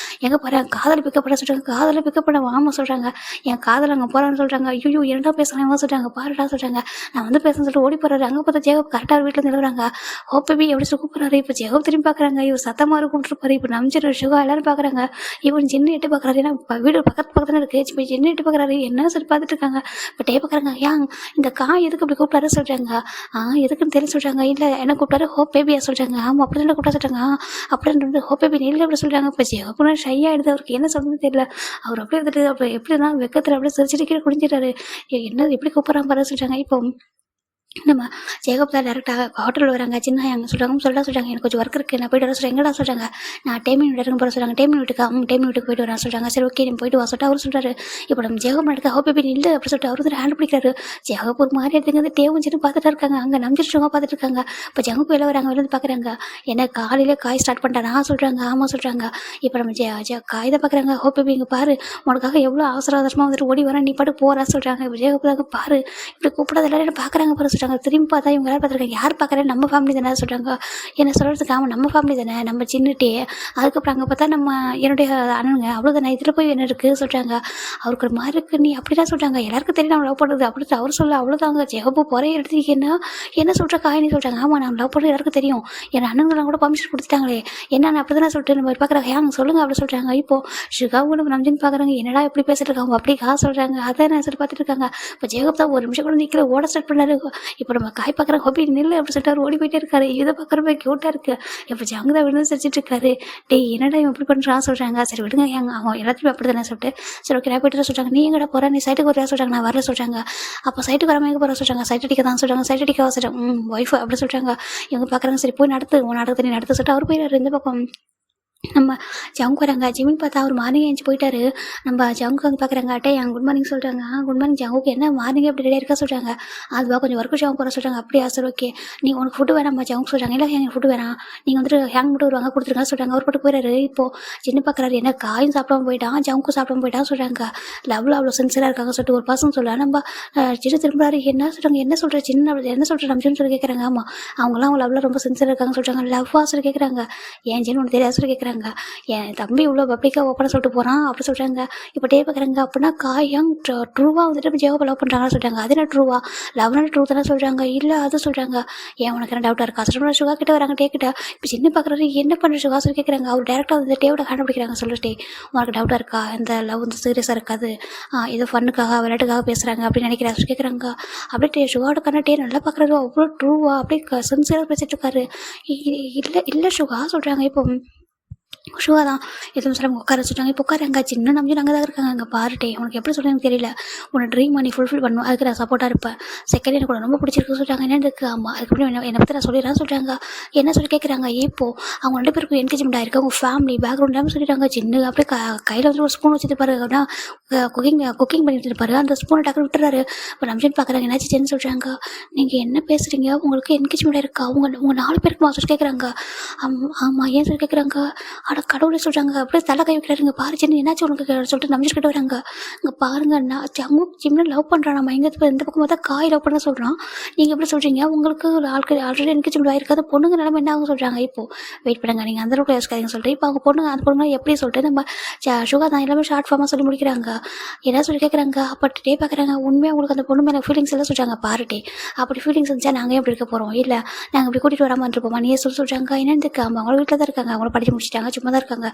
எங்கே போகிறேன் காதலை பிக்கப்பட சொல்கிறாங்க. காதலை பிக்கப்பட வாமா சொல்கிறாங்க. என் காதல் அங்கே போகிறான்னு சொல்கிறாங்க. ஐயோ இரண்டா பேசுகிறாங்க சொல்கிறாங்க. பாருடா சொல்கிறாங்க. நான் வந்து பேசுன்னு சொல்லிட்டு ஓடி போகிறாரு. அங்கே பார்த்தா ஜேகப் கரெக்டாக வீட்டில் நிலவுறாங்க. ஹோப் பேபி எப்படி கூப்பிட்றாரு. இப்போ ஜேகப் திரும்பி பார்க்குறாங்க. இவர் சத்தமாக கூப்பிட்டுருப்பாரு. இப்போ நம்பிச்சிரு சுகா எல்லாரும் பார்க்குறாங்க. இவன் சின்ன எட்டு பார்க்குறாரு. ஏன்னா வீடு பக்கத்தில் இருக்குது. இப்போ சின்ன எட்டு பார்க்குறாரு. என்னன்னு சொல்லி பார்த்துட்டு இருக்காங்க. இப்போ டே பார்க்குறாங்க. ஏன் இந்த காய் எதுக்கு அப்படி கூப்பிட்டாரு சொல்கிறாங்க. எதுக்குன்னு தெரியும் சொல்கிறாங்க. இல்லை என்ன கூப்பிட்டாரு ஹோப் பேபியா சொல்கிறாங்க. ஆமாம் அப்படி தான் கூப்பிட்டா சொல்கிறாங்க. அப்படின்னு ஹோப் பேபி நெல்லை அப்படி சொல்கிறாங்க. இப்போ ஜெகப்புனா ஷை ஆகிடுது. அவருக்கு என்ன சொல்றதுன்னு தெரியல. அவர் அப்படியே வந்துட்டு அப்போ எப்படின்னா வெக்கத்தில் அப்படியே சிரிச்சிட்டு கீழே குடிஞ்சிட்டாரு. என்ன எப்படி கூப்பிட்றான் பாரு சொல்கிறாங்க. இப்போ நம்ம ஜேகப் தான் டேரெக்டாக ஹோட்டலில் வராங்க. சின்ன அங்கே சொல்கிறாங்க. எனக்கு கொஞ்சம் ஒர்க் இருக்குது, நான் போய்ட்டு வர சொல்கிறேன். எங்கடா சொல்கிறாங்க. நான் டைமிங் வீட்டுக்கு போகிற சொல்கிறாங்க. டைமிங் வீட்டுக்கு போய்ட்டு வரேன் சொல்கிறாங்க. சரி ஓகே நீ போய்ட்டு வா சொல்லிட்டு அவர் சொல்கிறாரு. இப்போ நம்ம ஜேகப் நடக்க ஹோப் பேபி இல்லை அப்படி சொல்லிட்டு அவர் வந்து ஹேண்ட் பிடிக்கிறாரு. ஜேகப் ஒரு மாதிரி எடுத்துங்க டேவும் சின்ன பார்த்துட்டு இருக்காங்க. அங்கே நம்பிச்சிருக்கவங்க பார்த்துட்டு இருக்காங்க. இப்போ ஜங்கப் வெளில வராங்க. வெளில பார்க்குறாங்க. என்ன காலையிலே காய் ஸ்டார்ட் பண்ணிட்டானா சொல்கிறாங்க. ஆமாம் சொல்கிறாங்க. இப்போ நம்ம காய் தான் பார்க்குறாங்க. ஹோப் பேபி இங்கே பாரு உனக்காக எவ்வளோ அவசரமாக வந்துட்டு ஓடி வரேன், நீ பாட்டு போகிறா சொல்கிறாங்க. இப்போ ஜேகப் தாங்க பாரு இப்படி கூப்பிடாத எல்லாரும் பார்க்குறாங்க பாரு சொல்கிறாங்க. திரும்பி பார்த்தா இவங்க யாரும் பார்த்துருக்காங்க. யார் பார்க்குறேன் நம்ம ஃபேமிலி தானே சொல்கிறாங்க. என்ன சொல்கிறதுக்கு ஆமாம் நம்ம ஃபேமிலி தானே நம்ம சின்னட்டே. அதுக்கப்புறம் அங்கே பார்த்தா நம்ம என்னுடைய அண்ணனுங்க அவ்வளோதானே, இதில் போய் என்ன இருக்குது சொல்கிறாங்க. அவருக்கு ஒரு மாதிரி இருக்குது நீ அப்படிதான் சொல்கிறாங்க. எல்லாருக்கும் தெரியும் நம்ம லவ் பண்ணுறது அப்படின்னு அவர் சொல்ல. அவ்வளோதாங்க ஜெகப்பு போகிற இடத்துக்கு என்ன சொல்கிற காயின்னு சொல்கிறாங்க. ஆமாம் நம்ம லவ் பண்ணுறது எல்லாருக்கும் தெரியும். என் அண்ணனுங்களாம் கூட பர்மிஷன் கொடுத்துட்டாங்களே என்னென்ன அப்படி தானே சொல்லிட்டு நம்ம பார்க்குறாங்க. ஏங்க சொல்லுங்கள் அப்படி சொல்கிறாங்க. இப்போது சுகாவும் நம்ம நம்பின்னு பார்க்குறாங்க. என்னடா எப்படி பேசிட்டு இருக்காங்க அப்படி சொல்கிறாங்க. அதை நான் சொல்லி பார்த்துட்டு இருக்காங்க. இப்போ ஜெகப் தான் ஒரு நிமிஷம் கூட நிற்கிற ஓட ஸ்டார்ட் பண்ணாரு. இப்போ நம்ம காய் பார்க்குறோம் ஹோப்பி நில்லு அப்படி சொல்லிட்டு அவர் ஓடி போயிட்டே இருக்காரு. இதை பார்க்குறப்ப க்யூட்டாக இருக்குது. இப்போ ஜங்கு தான் விழுந்து சிரிச்சிட்டு இருக்காரு. டேய் என்னடா இவன் இப்படி பண்ணுறான் சொல்கிறாங்க. சரி விடுங்க அவன் எல்லாத்தையும் அப்படி தானே சொல்லிட்டு சரி ஓகே நான் போய்ட்டு சொல்கிறாங்க. நீ எங்கடா போகிற, நீ சைட்டுக்கு வரா சொல்கிறாங்க. நான் வரல சொல்கிறாங்க. அப்போ சைட்டுக்கு வராமல் எங்கே போகிற சொல்கிறாங்க. சைட் அடிக்க தான் சொல்கிறாங்க. சைட் அடிக்க சொல்கிறாங்க. ஒய்ஃபு அப்படி சொல்கிறாங்க. இவங்க பார்க்குறாங்க. சரி போய் நடத்து உன் நடத்து நீ நடத்த சொல்லிட்டு அவர் போயிடாரு. இந்த பக்கம் நம்ம ஜங்கு வராங்க. ஜிமின் பார்த்தா அவர் மார்னிங் எழுந்து போயிட்டாரு. நம்ம ஜங்கு வந்து பார்க்குறாங்க. அட்டே என் குட் மார்னிங் சொல்கிறாங்க. குட் மார்னிங் ஜங்குக்கு என்ன மார்னிங் எப்படி ரெடியாக இருக்கா சொல்கிறாங்க. அதுவா கொஞ்சம் ஒர்க்கு ஷாப் போகிற சொல்கிறாங்க. அப்படியா சார் ஓகே நீ உனக்கு ஃபுட்டு வேணாம்மா ஜங்கு சொல்கிறாங்க. இல்லை எங்கள் ஃபுட்டு வேணாம் நீங்கள் வந்துட்டு ஹேங் மட்டும் வருவாங்க கொடுத்துருங்க சொல்கிறாங்க. அவர் போட்டு போயிடாரு. இப்போது சின்ன பார்க்குறாரு. என்ன காயும் சாப்பிடாம போயிட்டான் ஜங்கு சாப்பிடாம போயிட்டான் சொல்கிறாங்க. லவ்வில் அவ்வளோ சின்சியராக இருக்காங்க சொல்லிட்டு ஒரு பர்சன் சொல்லலாம். நம்ம சின்ன திரும்புறாரு. என்ன சொல்கிறாங்க என்ன சொல்கிற சின்ன என்ன சொல்கிற நம்ம சொல்லி கேட்குறாங்க. ஆமாம் அவங்களாம் அவங்க லவ்வில் ரொம்ப சின்சியராக இருக்காங்க சொல்கிறாங்க. லவ்வா சொல்லி கேட்குறாங்க. ஏன் சின்ன ஒன்று தெரியாது சொல்லி கேட்குறாங்க. என் தம்பி இவ்வளோ பப்ளிக்காக ஓப்பனாக சொல்லிட்டு போகிறான் அப்படி சொல்கிறாங்க. இப்போ டே பார்க்குறாங்க. அப்படின்னா காயம் ட்ரூவாக வந்துட்டு ஜெவாவை லவ் பண்ணுறாங்கன்னு சொல்கிறாங்க. அது என்ன ட்ரூவா லவ்னா ட்ரூ தானே சொல்கிறாங்க. இல்லை அது சொல்கிறாங்க. ஏன் உனக்கு என்ன டவுட்டாக இருக்கா சொல்கிற சுகா கிட்ட வராங்க. டேக்கிட்ட இப்போ சின்ன பார்க்குறாரு. என்ன பண்ணுற சுகா சொல்லி கேட்குறாங்க. அவர் டேரெக்டாக வந்து டேவோட கண்டுபிடிக்கிறாங்க. சொல்லிட்டு உனக்கு டவுட்டாக இருக்கா இந்த லவ் வந்து சீரியஸாக இருக்காது ஏதோ ஃபன்னுக்காக விளையாட்டுக்காக பேசுகிறாங்க அப்படின்னு நினைக்கிறேன் சொல்லி கேட்குறாங்க. அப்படியே சுகாவோட கண்ண டே நல்லா பார்க்குறாரு. அவ்வளோ ட்ரூவா அப்படியே சின்சியராக பேசிட்டு இருக்காரு. இல்லை இல்லை சுகா சொல்கிறாங்க. இப்போ ஷுவா தான் எதுவும் சொல்ல உட்கார சொல்கிறாங்க. இப்போ உட்காருங்க சின்ன நம்பி அங்கே தான் இருக்காங்க. அங்கே பாருட்டே உனக்கு எப்படி சொல்கிறேன்னு தெரியல. உன்னை ட்ரீம் நீ ஃபுல்ஃபில் பண்ணணும் அதுக்கு நான் சப்போர்ட்டாக இருப்பேன். செகண்ட் எனக்கு ரொம்ப பிடிச்சிருக்கு சொல்கிறாங்க. என்ன இருக்குது ஆமாம் அதுக்கப்புறம் என்னை பற்றி நான் சொல்லிடுறேன் சொல்கிறாங்க. என்ன சொல்லி கேட்குறாங்க. இப்போ அவங்க 2 பேருக்கும் என்கேஜ்மெண்ட் ஆகிருக்கு. அவங்க ஃபேமிலி பேக்ரவுண்ட் சொல்லிட்டாங்க. சின்ன அப்படியே கையில் வந்து ஒரு ஸ்பூன் வச்சுட்டு பாரு அப்படின்னா குக்கிங் பண்ணிட்டு இருப்பாரு. அந்த ஸ்பூனை டக்குனு விட்டுறாரு. இப்போ நம்ஜன் பார்க்குறாங்க. என்னாச்சு சென்னு சொல்கிறாங்க. நீங்கள் என்ன பேசுகிறீங்க உங்களுக்கு என்கேஜ்மெண்ட் ஆகிருக்கா உங்கள் 4 பேருக்குமா சொல்லி கேட்குறாங்க. ஆமாம் ஏன் சொல்லி கேட்குறாங்க. ஆனால் கடவுளே சொல்கிறாங்க. அப்படியே தலை கை வைக்கிறாருங்க. பாரு சின்ன என்னாச்சு உனக்கு சொல்லிட்டு நம்பிச்சுக்கிட்டு வராங்க. இங்கே பாருங்க நான் ஜம்மு சின்ன லவ் பண்ணுறான். நம்ம எங்கே இந்த பக்கம் பார்த்தா காய் லவ் பண்ண சொல்கிறான். நீங்கள் எப்படி சொல்கிறீங்க உங்களுக்கு ஆட்கள் ஆல்ரெடி எனக்கு சின்ன ஆயிருக்காது பொண்ணுங்க நிலம என்ன ஆகும் சொல்கிறாங்க. இப்போது வெயிட் பண்ணுங்க நீங்கள் அந்த அளவுக்கு யோசிக்காதீங்க சொல்லிட்டு இப்போ அவங்க பொண்ணுங்க அந்த பொண்ணுங்க எப்படி சொல்லிட்டு நம்ம சுகா தான் எல்லாமே ஷார்ட் ஃபார்மாக சொல்லி முடிக்கிறாங்க. என்ன சொல்லி கேட்குறாங்க. அப்போ டே பார்க்குறாங்க. உண்மையாக உங்களுக்கு அந்த பொண்ணு மேலே ஃபீலிங்ஸ் எல்லாம் சொல்கிறாங்க. பாருட்டே அப்படி ஃபீலிங்ஸ் இருந்துச்சா நாங்கள் எப்படி இருக்க போகிறோம். இல்லை நாங்கள் இப்படி கூட்டிகிட்டு வராமல் இருப்போமா நீயே சொல்கிறாங்க. என்னன்னு அவங்க வீட்டில் தான் இருக்காங்க. அவங்கள படிச்சு முடிச்சிட்டாங்க சும்மா தான் இருக்காங்க.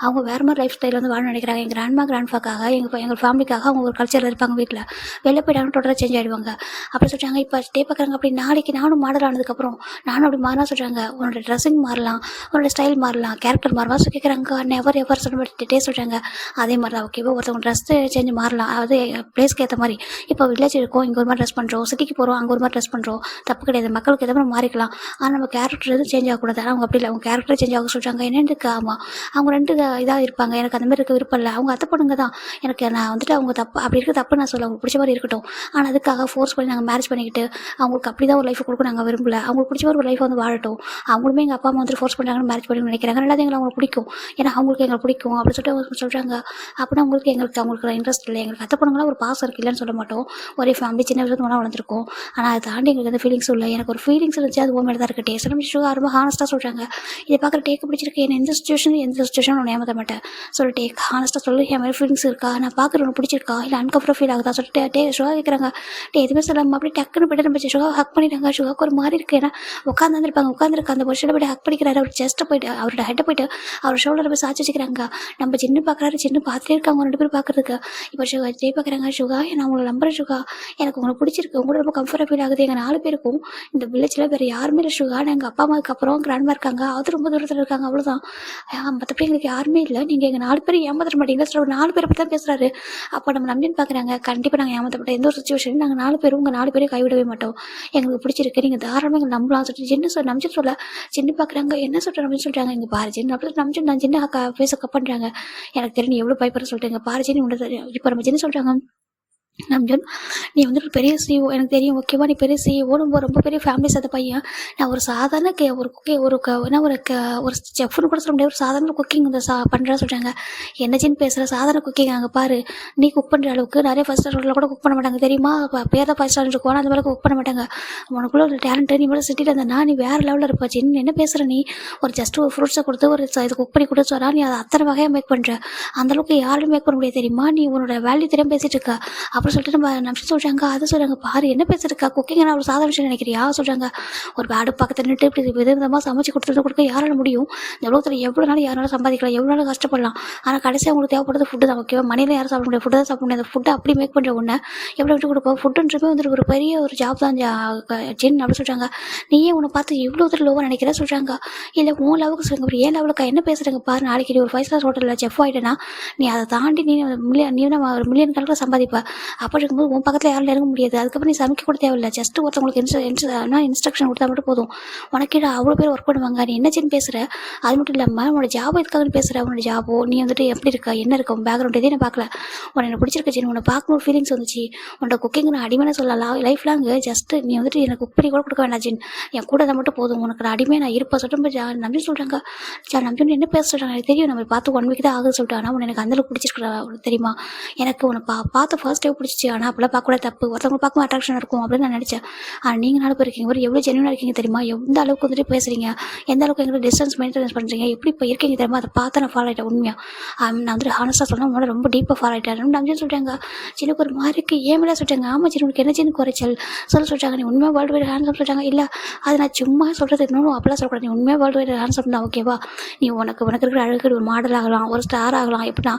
அவங்க வேறு மாதிரி லைஃப் ஸ்டைல் வந்து வாழ நினைக்கிறாங்க. எங்கள் கிராண்ட்ஃபாக்காக எங்கள் ஃபேமிலிக்காக அவங்க ஒரு கல்ச்சரில் இருப்பாங்க. வீட்டில் வெளில போயிட்டாங்க டோட்டலாக சேஞ்ச் ஆகிடுவாங்க அப்படி சொல்கிறாங்க. இப்போ டே பார்க்குறாங்க. அப்படி நாளைக்கு நானும் மாடல் ஆனதுக்கப்புறம் நானும் அப்படி மாறினா சொல்கிறாங்க. உன்னோட ட்ரெஸ்ஸிங் மாறலாம் உன்னோட ஸ்டைல் மாறலாம் கேரக்டர் மாறலாம் சொல்லி கேட்குறாங்க. நெவர் எவர் சொல்லிட்டே சொல்கிறாங்க. அதே மாதிரி தான் ஓகேவா ஒருத்தவங்க ட்ரெஸ் சேஞ்ச் மாறலாம். அதாவது பிளேஸ்க்கு ஏற்ற மாதிரி இப்போ வில்லேஜ் இருக்கும் இங்கே ஒரு மாதிரி ட்ரெஸ் பண்ணுறோம். சிட்டிக்கு போகிறோம் அங்கே ஒரு மாதிரி ட்ரெஸ் பண்ணுறோம். தப்பு கிடையாது. மக்களுக்கு எதாவது மாறிக்கலாம். ஆனால் நம்ம கேரக்டர் எதுவும் சேஞ்ச் ஆகக்கூடாது. ஆனால் அவங்க அப்படி இல்லை. அவங்க கேரக்டர் சேஞ்ச் ஆக சொல்கிறாங்க. என்னென்னு ஆமாம் அவங்க 2 இதாக இருப்பாங்க. எனக்கு அந்த மாதிரி இருக்க விருப்பம் இல்லை. அவங்க அத்தை பொண்ணுங்க தான். எனக்கு நான் வந்துட்டு அவங்க தப்பு அப்படி இருக்க தப்பு நான் சொல்ல அவங்களுக்கு பிடிச்ச மாதிரி இருக்கட்டும். ஆனால் அதுக்காக ஃபோர்ஸ் பண்ணி நாங்கள் மேரேஜ் பண்ணிக்கிட்டு அவங்களுக்கு அப்படி தான் ஒரு லைஃப் கொடுக்க நாங்கள் விரும்பல. அவங்களுக்கு பிடிச்ச ஒரு லைஃப் வந்து வாழட்டும். அவங்களுமே எங்கள் அப்பா அம்மா வந்து ஃபோர்ஸ் பண்ணுறாங்கன்னு மேரேஜ் பண்ணி நினைக்கிறாங்க. ரெண்டாவது எங்களை அவங்களுக்கு பிடிக்கும். ஏன்னா அவங்களுக்கு எங்களுக்கு பிடிக்கும் அப்படி சொல்லிட்டு அவங்க சொல்கிறாங்க. அப்படின்னா அவங்களுக்கு இன்ட்ரெஸ்ட் இல்லை. எங்களுக்கு அத்தை பொண்ணுங்களாம் ஒரு பாசம் இருக்கு இல்லைன்னு சொல்ல மாட்டோம். ஒரே ஃபேமிலி சின்ன வயசுல ஒன்றா வளர்ந்துருக்கோம். ஆனால் அதை தாண்டி எங்களுக்கு எந்த ஃபீலிங்ஸ் இல்லை. எனக்கு ஒரு ஃபீலிங்ஸ் இருந்துச்சு அது ஓ மேலே தான் இருக்குது. டேஸ்ட் நம்ம ரொம்ப ஹானஸ்ட்டாக சொல்கிறாங்க. இதை பார்க்குற டேக்கு பிடிச்சிருக்கு. என்ன எந்த சுச்சுவேஷன் ஒன்று ஏமாற்ற மாட்டேன் சொல்லிட்டு ஹானஸ்ட்டாக சொல்லி என் மாதிரி ஃபீலிங்ஸ் இருக்கா நான் பார்க்குற ஒன்று பிடிச்சிருக்கா இல்லை அன்கம்ஃபர்டபுள் ஃபீல் ஆகுதா சொல்லிட்டு டே சுகா கேட்குறாங்க. எதுவுமே சொல்லாமல் அப்படியே டக்குன்னு போய்ட்டு நம்ம சுகா ஹக் பண்ணிட்டாங்க. சுகாக்கு ஒரு மாதிரி இருக்குது. ஏன்னா உட்காந்துருக்க அந்த பொசிஷனில் போய்ட்டு ஹக் பண்ணிக்கிறாரு. அவர் செஸ்ட்டை போய்ட்டு அவரோட ஹெட்டை போய்ட்டு அவர் ஷோல்டரை போய் சாச்சி வச்சுக்கிறாங்க. நம்ம சின்ன பார்க்குறாரு சின்ன பார்த்துட்டே இருக்காங்க 2 பேரும் பார்க்குறதுக்கு. இப்போ சுகா ஜெய் பார்க்குறாங்க. சுகா நான் உங்களை நம்புறேன் சுகா எனக்கு உங்களை பிடிச்சிருக்கு. உங்களோட ரொம்ப கம்ஃபர்டபுள் ஃபீல் ஆகுது. எங்கள் 4 பேருக்கும் இந்த வில்லேஜில் வேறு யாருமே இல்லை சுகா. எங்கள் அப்பா அம்மாவுக்கு அப்புறம் கிராண்ட்மா இருக்காங்க. அது ரொம்ப தூரத்தில் இருக்காங்க அவ்வளோதான். மற்றபடி எங்களுக்கு யாருமே இல்லை. நீங்கள் எங்கள் 4 பேர் ஏமாற்ற மாட்டீங்களா சொல்ல 4 பேரை பற்றி தான் பேசுகிறாரு. அப்போ நம்ம நம்பின்னு பார்க்குறாங்க. கண்டிப்பாக நாங்கள் ஏமாற்றப்பட்ட எந்த ஒரு சுச்சுவேஷன் நாங்கள் 4 பேரும் உங்கள் 4 பேரையும் கைவிடவே மாட்டோம். எங்களுக்கு பிடிச்சிருக்கு நீங்கள் தாராளமாக எங்களை நம்பலாம் சொல்லிட்டு சின்ன நம்பிச்சு சொல்ல சின்ன பார்க்குறாங்க. என்ன சொல்கிறேன் அப்படின்னு சொல்கிறாங்க. இங்கே பாரு சின்ன அப்படி நம்பிச்சு நான் சின்ன பேச கப் பண்ணுறாங்க. எனக்கு தெரியும் எவ்வளோ பயப்படுற சொல்லிட்டு எங்கள் பாரு சின்ன உண்டு. இப்போ நம்ம சின்ன சொல்கிறாங்க. நம்ஜன் நீ வந்துட்டு பெரிய சிஓ எனக்கு தெரியும் ஓகேவா நீ பெரிய சிஓ ரொம்ப பெரிய ஃபேமிலி சேர்த்த பையன். நான் ஒரு சாதாரண ஒரு செஃப்னு கூட சொல்ல முடியாது. ஒரு சாதாரண குக்கிங் வந்து பண்ணுறா சொல்கிறாங்க. என்ன சின்ன பேசுகிற சாதாரண குக்கிங் அங்கே பாரு நீ குக் பண்ணுற அளவுக்கு நிறைய 5 ஸ்டார் ஹோட்டலில் கூட குக் பண்ண மாட்டாங்க தெரியுமா. பேர் தான் 5 ஸ்டார் இருக்கும் அந்த மாதிரி குக் பண்ண மாட்டாங்க. உனக்குள்ள ஒரு டேலண்ட்டு நீ மட்டும் சிட்டியில் இருந்தனா நீ வேறு லெவலில் இருப்பா. சின்ன என்ன பேசுகிற நீ ஒரு ஃப்ரூட்ஸை கொடுத்து ஒரு இது குக் பண்ணி கொடுத்து சொன்னா நீ அதை அத்தனை வகையாக மேக் பண்ணுற. அந்தளவுக்கு யாரும் மேக் பண்ண முடியாது தெரியுமா. நீ உன்னோட வேல்யூ தெரியாமல் பேசிகிட்டு இருக்க. அப்படின்னு சொல்லிட்டு நம்ம நிமிஷம் சொல்கிறாங்க. அதை சொல்கிறாங்க, பாரு என்ன பேசுறக்கா, குக்கிங் அவ்வளோ சாதாரண விஷயம் நினைக்கிறியா சொல்கிறாங்க. ஒரு அடுப்பு பக்கத்தில் நின்று இப்படி விதவிதமாக சமைச்சு கொடுக்க யாரால முடியும்? இந்த உலகத்தில் எவ்வளோ நாள் யாராலும் சம்பாதிக்கலாம், எவ்வளோ நாள் கஷ்டப்படலாம். ஆனால் கடைசியாக அவங்களுக்கு தேவைப்படுறது ஃபுட்டு தான். ஓகேவா, மணியில் யாரும் சாப்பிட முடியாது, ஃபுட்டு தான் சாப்பிட முடியாது. ஃபுட்டை அப்படி மேக் பண்ணுற ஒன்று எப்படி விட்டு கொடுப்போம்? ஃபுட்டுன்றப்பே வந்துட்டு ஒரு பெரிய ஒரு ஜாப் தான் ஜின் அப்படின்னு சொல்கிறாங்க. நீயே உன்னை பார்த்து எவ்வளோ தூரம் லோவாக நினைக்கிற சொல்கிறாங்க. இல்லை உன் லெவலுக்கு சொல்லுங்க, அப்புறம் ஏன் லெவலுக்கு என்ன பேசுகிறாங்க பாரு. நாளைக்கு நீ ஒரு 5 ஸ்டார் ஹோட்டலில் செஃப் ஆகிட்டேன்னா நீ அதை தாண்டி நீ ஒரு மில்லியன் கணக்கில் சம்பாதிப்ப. அப்போ இருக்கும்போது உன் பக்கத்தில் யாரும் இறங்க முடியாது. அதுக்கப்புறம் நீ சமைக்க கூட தேவையில்லை, ஜஸ்ட் ஒருத்தவங்களுக்கு இன்ஸ்ட்ரக்ஷன் கொடுத்தா மட்டும் போதும். உனக்கு அவ்வளோ பேர் ஒர்க் பண்ணுவாங்க. நீ என்ன சின்ன பேசுகிற? அது மட்டும் இல்லாமல் உன்னோட ஜாபோ எதுக்காக பேசுகிற? உன்னோட ஜாபோ நீ வந்துட்டு எப்படி இருக்கா, என்ன இருக்கா, உன் பேக்ரவுண்ட் எதையும் நான் பார்க்கல. உன்னை எனக்கு பிடிச்சிருக்க சின்ன, உன்னை பார்க்கணும் ஃபீலிங்ஸ் வந்துச்சு. உன்னோட குக்கிங் நான் அடிமையான சொல்லலாம். லைஃப் லாங் ஜஸ்ட் நீ வந்துட்டு எனக்கு குக் பண்ணி கூட கொடுக்க வேண்டாம் ஜின், என் கூட தான் மட்டும் போதும். உனக்கு நான் அடிமையாக நான் இருப்பேன் சொல்லிட்டு நம்பி சொல்கிறாங்க. நம்பி என்ன பேச சொல்கிறாங்க எனக்கு தெரியும். நம்ம பார்த்து 1 வீக் தான் ஆகுது சொல்லிட்டு. ஆனால் உனக்கு எனக்கு அந்தளவுக்கு பிடிச்சிருக்கா தெரியுமா? எனக்கு உன்னை பார்த்து ஃபர்ஸ்ட் டைம் பிடிச்சிச்சு. ஆனால் அப்பெல்லாம் பார்க்க தப்பு, ஒருத்தவங்க பார்க்கும் அட்ராக்ஷன் இருக்கும் அப்படின்னு நான் நினச்சேன். ஆனால் நீங்கள் 4 பேர் இருக்கீங்க, ஒரு எவ்வளோ ஜென்யூனாக இருக்கீங்க தெரியுமா? எந்த அளவுக்கு வந்துட்டு பேசுகிறீங்க, எந்த அளவுக்கு எங்களுக்கு டிஸ்டன்ஸ் மெயின்டெனன்ஸ் பண்ணுறீங்க, எப்படி இப்போ இருக்கீங்க தெரியுமா? அதை பார்த்து நான் ஃபாலோ ஆகிட்டேன். உண்மையாக நான் வந்துட்டு ஹானஸ்ட்டாக சொன்னால் உன்னோட ரொம்ப டீப்பாக ஃபாலோ ஆகிட்டேன். நம்பி சொல்கிறாங்க. சின்ன ஒரு மாதிரிக்கு ஏன் மேலே சொல்லிட்டாங்க. ஆமாம் சின்ன உனக்கு என்ன சின்ன குறைச்சல் சொல்லிட்டாங்க. நீ உண்மையாக வேர்ல்டு வைட் ஹேண்ட்ஸம் சொல்லிட்டாங்க. இல்லை அது நான் சும்மா சொல்கிறது இன்னும் அப்பெல்லாம் சொல்லக்கூடாது. நீ உண்மையாக வேர்ல்டு வைட் ஹேண்ட்ஸம் தான் ஓகேவா? நீ உனக்கு இருக்கிற அழகு ஒரு மாடல் ஆகலாம், ஒரு ஸ்டார் ஆகலாம், எப்படின்னா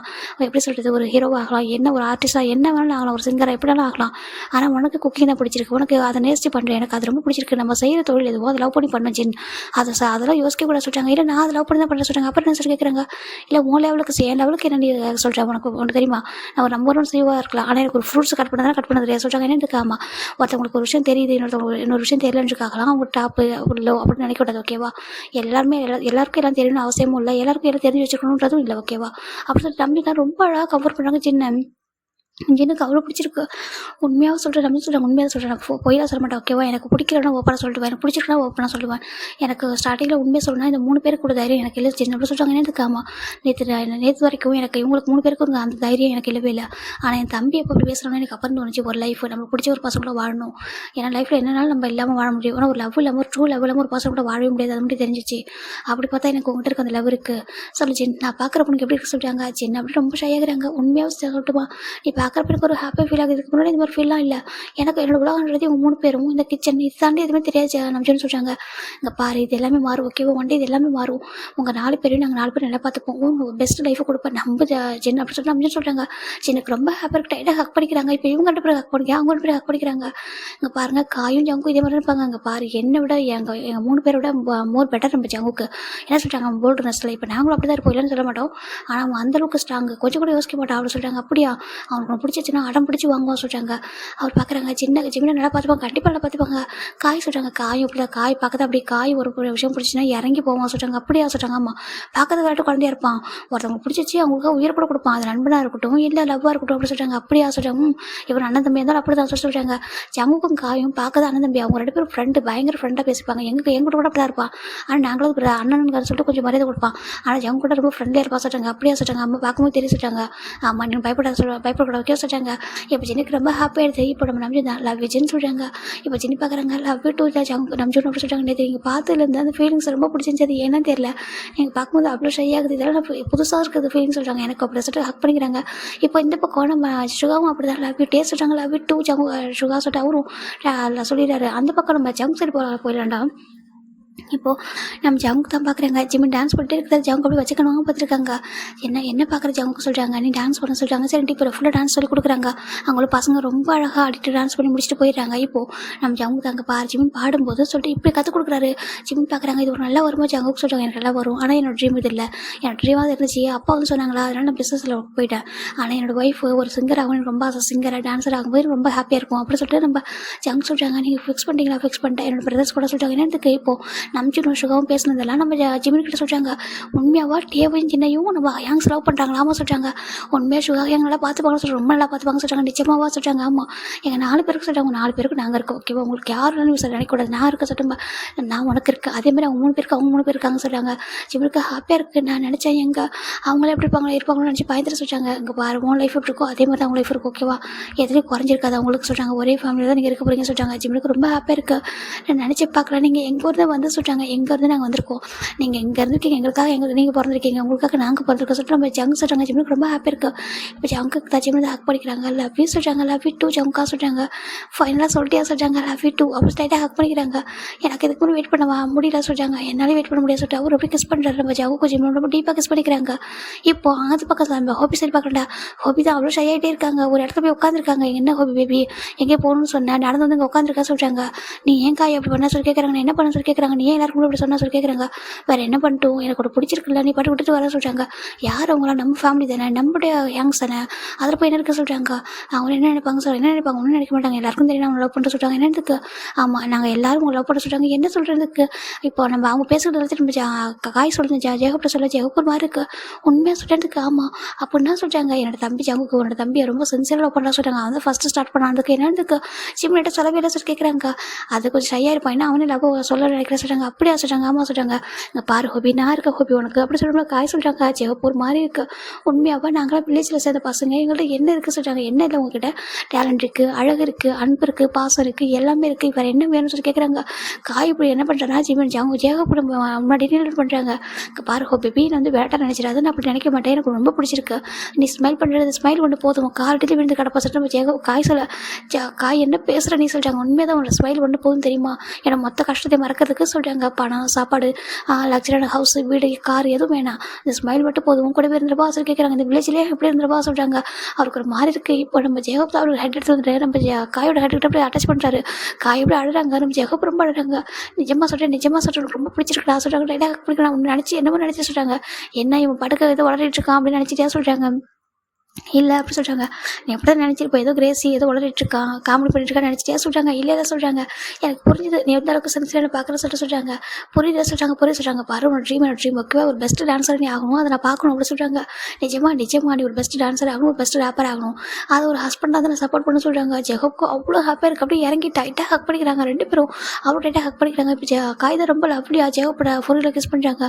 எப்படி சொல்கிறது, ஒரு ஹீரோ ஆகலாம், என்ன ஒரு ஆர்டிஸ்டாக என்ன வேணாலும் ஆகலாம், ஒரு சிங்கராக எப்படினாலும் ஆகலாம். ஆனால் உனக்கு குக்கிங் தான் பிடிச்சிருக்கு, உனக்கு அதை நேசிச்சு பண்ணுறேன், எனக்கு அது ரொம்ப பிடிச்சிருக்கு. நம்ம செய்கிற தொழில் எதுவோ அதை லவ் பண்ணி பண்ண ஜின், அதெல்லாம் யோசிக்க கூட சொல்லிட்டாங்க. இல்லை நான் அதை லவ் பண்ணி தான் பண்ண சொல்கிறாங்க. அப்புறம் என்ன சொல்லி கேட்குறாங்க. இல்லை உன் லெவலுக்கு என் லெவலுக்கு என்ன நீ சொல்கிறேன். உனக்கு தெரியுமா நான் ஒரு நம்பர் 1 செய்வாக இருக்கலாம், ஆனால் எனக்கு ஒரு ஃப்ரூட்ஸ் கட் பண்ண தெரியாது சொல்கிறாங்க. என்ன இருக்காமா ஒருத்தவங்களுக்கு ஒரு விஷயம் தெரியுது, இன்னொரு விஷயம் தெரியலன்றதுக்காகலாம் அவங்க டாப்பு லோ அப்படின்னு நினைக்கூடாது. ஓகேவா, எல்லாருக்கும் எல்லாம் தெரியணும்னு அவசியமும் இல்லை, எல்லாருக்கும் எல்லாம் தெரிஞ்சு வச்சுக்கணுன்றதும் இல்லை. ஓகேவா, அப்படி சொல்லி தம்பி தான் ரொம்ப அழகாக கவர் பண்ணுறாங்க. சின்ன எனக்கு அவ்வளோ பிடிச்சிருக்கு. உண்மையாக சொல்கிறேன், நம்பி சொல்கிறேன், உண்மையாக சொல்கிறேன். நான் பொய்யாக சொல்ல மாட்டேன். ஓகேவா, எனக்கு பிடிக்கலன்னா ஓப்பனாக சொல்லிடுவேன், எனக்கு பிடிச்சிருக்குன்னா ஓப்பனாக சொல்லுவேன். எனக்கு ஸ்டார்டிங்கில் உண்மையாக சொல்லணும்னா இந்த 3 பேருக்கு கூட தைரியம் எனக்கு இல்லை. சின்ன அப்படி சொல்கிறாங்க. எனக்கு ஆமா நேற்று வரைக்கும் எனக்கு இவங்களுக்கு 3 பேருக்கும் அந்த தைரியம் எனக்கு இல்லவே இல்லை. ஆனால் என் தம்பி எப்போ அப்படி பேசுகிறோன்னா எனக்கு அப்புறம் தோணுச்சு ஒரு லைஃப் நம்மளுக்கு பிடிச்ச ஒரு பசங்க கூட வாழணும். ஏன்னா லைஃப்பில் என்னன்னாலும் நம்ம இல்லாமல் வாழ முடியும். ஆனால் ஒரு லவ் இல்லாமல் ஒரு ட்ரூ லவ் இல்லாமல் ஒரு பசங்க கூட வாழவே முடியாது. அது மட்டும் தெரிஞ்சிச்சு. அப்படி பார்த்தா எனக்கு உங்கள்கிட்ட இருக்க அந்த லவ் இருக்குது சொல்லு ஜின். நான் பார்க்குற பொண்ணுக்கு எப்படி இருக்கு சொல்லிட்டாங்க. சின்ன அப்படி ரொம்ப ஷையாகிறாங்க. உண்மையாக சொல்லட்டுமா, நீ பார்க்குறப்ப ஒரு ஹாப்பி ஃபீல் ஆகுது. இதுக்கு முன்னாடி இந்த மாதிரி ஃபீல்லாம் இல்லை எனக்கு. என்னோட உலகன்றது இவங்க 3 பேரும் இந்த கிச்சன் இது தாண்டி எதுவுமே தெரியாது நம்பிச்சுன்னு சொல்கிறாங்க. இங்கே பாரு இது எல்லாமே மாறும். ஓகேவா, ஒன் டே இது எல்லாமே மாறும். உங்கள் 4 பேரையும் நாங்கள் 4 பேர் நல்லா பார்த்துப்போம். உங்கள் பெஸ்ட் லைஃபை கொடுப்பேன் நம்ம ஜென் அப்படி சொல்லிட்டு நம்பிச்சுன்னு சொல்கிறாங்க. எனக்கு ரொம்ப ஹாப்பியாக இருக்கு. டைட்டாக ஹக் பண்ணிக்கிறாங்க. இப்போ இவங்கள்ட்ட பேர் ஹக் பண்ணிக்க, அவங்க பேர் ஹக் பண்ணிக்கிறாங்க. இங்கே பாருங்கள் காயும் ஜங்குக்கும் இதே மாதிரி இருப்பாங்க. அங்கே பாரு என்னை விட எங்கள் 3 பேரோட மோர் பெட்டர் நம்ம ஜங்குக்கு என்ன சொல்லிட்டாங்க போல்ட்னஸில். இப்போ நாங்களும் அப்படி தான் இருப்போம், இல்லைன்னு சொல்ல மாட்டோம். ஆனால் அவங்க அந்தளவுக்கு ஸ்ட்ராங்கு, கொஞ்சம் கூட யோசிக்க மாட்டோம். அப்படி சொல்கிறாங்க. அப்படியா, அவங்களுக்கு பிடிச்சிச்சுன்னா அடம் பிடிச்சி வாங்குவோம் சொல்கிறாங்க. அவர் பார்க்குறாங்க ஜிம்மில் நல்லா பார்த்துப்பாங்க, கண்டிப்பாக நல்லா பார்த்துப்பாங்க. காய் சொல்கிறாங்க. காயும் அப்படி தான், காய் பார்க்கறது அப்படி காய் ஒரு விஷயம் பிடிச்சின்னா இறங்கி போவான் சொல்கிறாங்க. அப்படியா சொல்கிறாங்க. ஆமாம் பார்க்கறது விளையாட்டு குழந்தையா இருப்பான். ஒருத்தவங்க பிடிச்சிச்சு அவங்களுக்கு உயிர் கூட கொடுப்பான். அது நண்பனாக இருக்கட்டும் இல்லை லவ்வாக இருக்கட்டும் அப்படி சொல்கிறாங்க. அப்படியா சொல்கிறாங்க. இவர் அண்ணன் தம்பியாக இருந்தாலும் அப்படி தான் சொல்கிறாங்க. ஜங்குக்கும் காயும் பார்க்கறது அண்ணன் தம்பி, அவங்க 2 பேரும் ஃப்ரெண்டு, பயங்கர ஃப்ரெண்டாக பேசிப்பாங்க. எங்கிட்ட கூட அப்படி தான் இருப்பான். ஆனால் நாங்களும் அண்ணன் சொல்லிட்டு கொஞ்சம் மரியாதை கொடுப்பான். ஆனால் ஜங்கு கூட ரொம்ப ஃப்ரெண்ட்லியாக இருப்பா சொல்கிறாங்க. அப்படியா சொல்கிறாங்க. அம்மா பார்க்கும்போது தெரிய சொல்கிறாங்க. ஆமாம் நீ பயப்படக்கூடாது ஓகே சொல்கிறாங்க. இப்போ ஜினுக்கு ரொம்ப ஹாப்பியாக எடுத்து இப்போ நம்ம நம்பி தான் லவ் விஜின்னு சொல்கிறாங்க. இப்போ ஜினி பார்க்குறாங்க லவ் டூ ஜங்கு நம்பிச்சோன்னு அப்படி சொல்கிறாங்க. நேற்று நீங்கள் பார்த்ததுலேருந்து அந்த ஃபீலிங்ஸ் ரொம்ப பிடிச்சிருந்தது ஏன்னா தெரியல, நீங்கள் பார்க்கும்போது அவ்வளோ ஷை ஆகுது, இதெல்லாம் புதுசாக இருக்குது ஃபீலிங்ஸ் சொல்கிறாங்க. எனக்கு அப்படி சொல்லிட்டு ஹக் பண்ணிக்கிறாங்க. இப்போ இந்த பக்கம் நம்ம சுகாவும் அப்படி தான் லவ் யூ டேஸ்ட் சொல்கிறாங்க. லவ் யூ டூ ஜங்கு சுகா சொல்லிட்டு அவரும் சொல்லிடுறாரு. அந்த பக்கம் நம்ம ஜங்கு சைடு போயிடலாண்டா. இப்போது நம்ம ஜங்கு தான் பார்க்குறாங்க. ஜிம்மி டான்ஸ் பண்ணிட்டு இருக்கிறது ஜங்கு அப்படி வச்சுக்கணும் பார்த்துருக்காங்க. என்ன பார்க்குற ஜங்கு சொல்கிறாங்க. நீ டான்ஸ் பண்ண சொல்கிறாங்க. சரி இப்போ ஃபுல்லாக டான்ஸ் சொல்லி கொடுக்குறாங்க. அவங்களும் பசங்க ரொம்ப அழகாக ஆடிட்டு டான்ஸ் பண்ணி முடிச்சுட்டு போயிடுறாங்க. இப்போது நம்ம ஜங்கு தாங்க பாரு ஜிம்மி பாடும்போது சொல்லிட்டு இப்படி கற்றுக் கொடுக்குறாரு. ஜிம்மி பார்க்குறாங்க. இது ஒரு நல்லா வருமா ஜங்குக்கு சொல்கிறாங்க. எனக்கு நல்லா வரும், ஆனால் என்னோட ட்ரீம் இது இல்லை. என்னோட ட்ரீமாக இருந்துச்சு. அப்பா வந்து சொன்னாங்களா, அதனால் நான் பிஸ்னஸில் போயிட்டேன். ஆனால் என்னோட ஒய்ஃப் ஒரு சிங்கர் ஆகும், எனக்கு ரொம்ப ஆசை. சிங்கராக டான்ஸர் ஆகும்போது ரொம்ப ஹாப்பியாக இருக்கும் அப்படி சொல்லிட்டு நம்ம ஜங்கு சொல்கிறாங்க. நீங்கள் ஃபிக்ஸ் பண்ணிட்டீங்களா? ஃபிக்ஸ் பண்ணிட்டேன். என்னோட பிரதர்ஸ் கூட சொல்கிறாங்க. என்னத்துக்கு இப்போது நம்பிச்சுடும் சுகாவும் பேசுனதெல்லாம் நம்ம ஜிமின் கிட்ட சொல்கிறாங்க. உண்மையாவா டேவையும் சின்னையும் நம்ம யாங்ஸ் லவ் பண்ணுறாங்களா? ஆமாம் சொல்கிறாங்க. உண்மையாக சுகா எங்கள் நல்லா பார்த்துப்பாங்க சொல்கிறாங்க. ரொம்ப நல்லா பார்த்துப்பாங்க சொல்கிறாங்க. நிச்சயமாவா சொல்கிறாங்க. ஆமாம் எங்கள் 4 பேருக்கு சொல்கிறாங்க. 4 பேருக்கு நாங்கள் இருக்கோம் ஓகேவா, உங்களுக்கு யாரும் சார் நினைக்கூடாது. நான் இருக்க சொல்லுங்க, நான் உனக்கு இருக்கேன். அதேமாதிரி அவங்க 3 பேருக்கு அவங்க 3 பேர் இருக்காங்க சொல்கிறாங்க. ஜிமினுக்கு ஹாப்பியாக இருக்குது. நான் நினச்சேன் எங்கே அவங்களே எப்படி இருப்பாங்களோ நினச்சி பயந்துட்டு சொல்கிறாங்க. இங்கே பாரு உன் லைஃப் எப்படி இருக்கோ அதே மாதிரி தான் அவங்க லைஃப் இருக்கும் ஓகேவா, எதுலேயும் குறைஞ்சிருக்காது அவங்களுக்கு சொல்கிறாங்க. ஒரே ஃபேமிலியில் தான் நீங்கள் இருக்க போகிறீங்க சொல்கிறாங்க. ஜிமினுக்கு ரொம்ப ஹாப்பியாக இருக்குது. நான் நினச்சி பார்க்கலாம். நீங்கள் எங்கள் ஊர் தான் வந்து சொல்லிட்டாங்க, எங்கேருந்து நாங்கள் வந்திருக்கோம், நீங்கள் எங்கே இருந்திருக்கீங்க, எங்களுக்காக நீங்கள் பிறந்திருக்கீங்க, உங்களுக்காக நாங்கள் பிறந்திருக்கோம் சொல்லிட்டு நம்ம ஜங்கு சொல்கிறாங்க. ஜிம்முக்கு ரொம்ப ஹாப்பியாக இருக்குது. இப்போ ஜங்குக்கு தான் ஜிம்மு ஹக் பண்ணிக்கிறாங்க. லவ் யூ சொல்கிறாங்க. லவ் யூ டூ ஜங்கா சொல்கிறாங்க. ஃபைனலாக சொல்லிட்டே சொல்கிறாங்க லவ் யூ டூ. அப்படி ஸ்ட்ரைட்டாக ஹக் பண்ணிக்கிறாங்க. எனக்கு இதுக்கு முன்னாடி வெயிட் பண்ணவா முடியல சொல்கிறாங்க. என்னால் வெயிட் பண்ண முடியாது சொல்லிட்டு அவர் எப்படி கிஸ் பண்ணுறாரு. நம்ம ஜங்கு ஜிம்மு ரொம்ப டீப்பாக கிஸ் பண்ணிக்கிறாங்க. இப்போ அது பக்கத்தில் நம்ம ஹோபி சைடு பார்க்கறா. ஹோபி தான் அவ்வளோ ஷையாகிட்டே இருக்காங்க. ஒரு இடத்துல போய் உட்காந்துருக்காங்க. என்ன ஹோபி பேபி எங்கே போகணும்னு சொன்னேன், நடந்து வந்து இங்கே உட்காந்துருக்கா சொல்கிறாங்க. நீ ஏன் காய் அப்படி பண்ண சொல்லி கேட்குறாங்க. என்ன பண்ண சொல்லி கேட்குறாங்க. நீ ஏன் எல்லாருக்கும் அப்படி சொன்ன சொல்லி கேட்குறாங்க. வேறு என்ன பண்ணிட்டோம், எனக்கு ஒரு பிடிச்சிருக்குல்ல, நீ பாட்டு விட்டுட்டு வர சொல்கிறாங்க. யார் அவங்களாம் நம்ம ஃபேமிலி தானே, நம்மளுடைய யங்ஸ் தானே, அதில் போய் என்ன இருக்க சொல்கிறாங்க. அவங்க என்ன நினைப்பாங்க சொல்ல, என்ன நினைப்பாங்க, ஒன்றும் நினைக்க மாட்டாங்க. எல்லாருக்கும் தெரியும் அவங்க லவ் பண்ணுற சொல்கிறாங்க. என்னதுக்கு, ஆமாம் நாங்கள் எல்லாரும் உங்களை லவ் பண்ண சொல்கிறாங்க. என்ன சொல்கிறதுக்கு, இப்போ நம்ம அவங்க பேசுகிறத வச்சு நம்ம காய் சொல்கிறது ஜெகப்பட சொல்ல ஜெகப்பூர் மாதிரி இருக்குது. உண்மையாக சொல்கிறதுக்கு ஆமாம் அப்படின்னா சொல்கிறாங்க. என்னோட தம்பி ஜங்குக்கு உன்னோட தம்பியை ரொம்ப சின்சியராக லவ் பண்ணலாம் சொல்கிறாங்க. அவன் ஃபஸ்ட்டு ஸ்டார்ட் பண்ணாதுக்கு என்னதுக்கு சிம்மிட்ட சொல்லவே இல்லை சொல்லி கேட்குறாங்க. அது கொஞ்சம் ஷையாக இருப்பான். ஏன்னா அவனே லவ் சொல்ல நினைக்கிற சொல்கிறாங்க. அப்படியா சொல்கிறாங்க. ஆமாம் சொல்கிறாங்க. இங்கே பாரு ஹோபி, நான் இருக்க ஹோபி உனக்கு அப்படி சொல்கிறாங்க. காய் சொல்கிறாங்க ஜெகப்பூர் மாதிரி இருக்குது. உண்மையாகவா நாங்களாம் வில்லேஜில் சேர்ந்த பசங்க, எங்கள்கிட்ட என்ன இருக்குது சொல்கிறாங்க. என்ன இல்லை உங்ககிட்ட, டேலண்ட் இருக்குது, அழகு இருக்குது, அன்பு இருக்குது, பாசம் இருக்குது, எல்லாமே இருக்குது, வேறு என்ன வேணும்னு சொல்லி கேட்குறாங்க. காய் இப்படி என்ன பண்ணுறாங்கன்னா ஜிம்மன் ஜாங்க ஜெகப்பூர் முன்னாடி டீல் பண்ணுறாங்க. பாரு ஹோபி, நான் வந்து வேட்டை நினச்சிடாது, நான் அப்படி நினைக்க மாட்டேன், எனக்கு ரொம்ப பிடிச்சிருக்கு, நீ ஸ்மைல் பண்ணுறது ஸ்மைல் ஒன்று போதும், கார்கிட்ட விழுந்து கடப்பா சொல்லிட்டு நம்ம காய் சொல்ல காய் என்ன பேசுகிற நீ சொல்கிறாங்க. உண்மையாக தான் உன்னோட ஸ்மைல் ஒன்று போதும் தெரியுமா, ஏன்னா மொத்த கஷ்டத்தை மறக்கிறதுக்கு சொல்கிறாங்க. பணம், சாப்பாடு, லக்ஸரியான ஹவுஸ், வீடு, கார் எதுவும் வேணாம், இந்த ஸ்மைல் மட்டும் போதும், கூட இருந்துருப்பா சொல்லி கேட்குறாங்க. இந்த வில்லேஜ்லேயே எப்படி இருந்துருப்பா சொல்கிறாங்க. அவருக்கு ஒரு மாதிரி இருக்குது. இப்போ நம்ம ஜெகப் அவருக்கு ஹெட் எடுத்து வந்துட்டு நம்ம காயோட ஹெட் கிட்ட அப்படியே அட்டாச் பண்ணுறாரு. காய் எப்படி அழுறாங்க, நம்ம ஜெகப் ரொம்ப அழுறாங்க. நிஜமாக சொல்கிறேன் ரொம்ப பிடிச்சிருக்கா சொல்கிறாங்க. லைட்டாக பிடிக்கலாம் ஒன்று நினச்சி என்னமோ நினச்சி சொல்கிறாங்க. என்ன இவன் படுக்க ஏதோ வளரிட்டு இருக்கான் அப்படின்னு நினச்சிட்டே சொல்கிறாங்க. இல்லை அப்படி சொல்கிறாங்க. நீ எப்படி தான் நினச்சிருப்போம், ஏதோ கிரேசி ஏதோ வளரிட்டுருக்கான், காமெடி பண்ணிட்டுருக்கான்னு நினச்சிட்டே சொல்கிறாங்க. இல்லை தான் சொல்கிறாங்க. எனக்கு புரிஞ்சுது, நீ எந்த அளவுக்கு சென்சிட்டிவாக பார்க்குற சொல்கிறாங்க. புரியுது சொல்கிறாங்க. பாரு உன்னோட ட்ரீம் ஓகேவா, ஒரு பெஸ்ட் டான்ஸர் நீ ஆகணும், அதை நான் பார்க்கணும் அப்படி சொல்கிறாங்க. நிஜமா நீ ஒரு பெஸ்ட் டான்ஸர் ஆகணும், ஒரு பெஸ்ட் ரேப்பர் ஆகணும், அதை ஒரு ஹஸ்பண்டாக தான் நான் சப்போர்ட் பண்ண சொல்கிறாங்க. ஜெகப்க்கு அவ்வளோ ஹாப்பியாக இருக்குது. அப்படியே இறங்கி டைட்டாக ஹக் பண்ணிக்கிறாங்க. ரெண்டு பேரும் அவ்வளோ டைட்டாக ஹக் பண்ணிக்கிறாங்க. இப்போ காய்தான் ரொம்ப லவ்லியாக ஜெகப்பட ஃபோனில் கிஸ் பண்ணுறாங்க.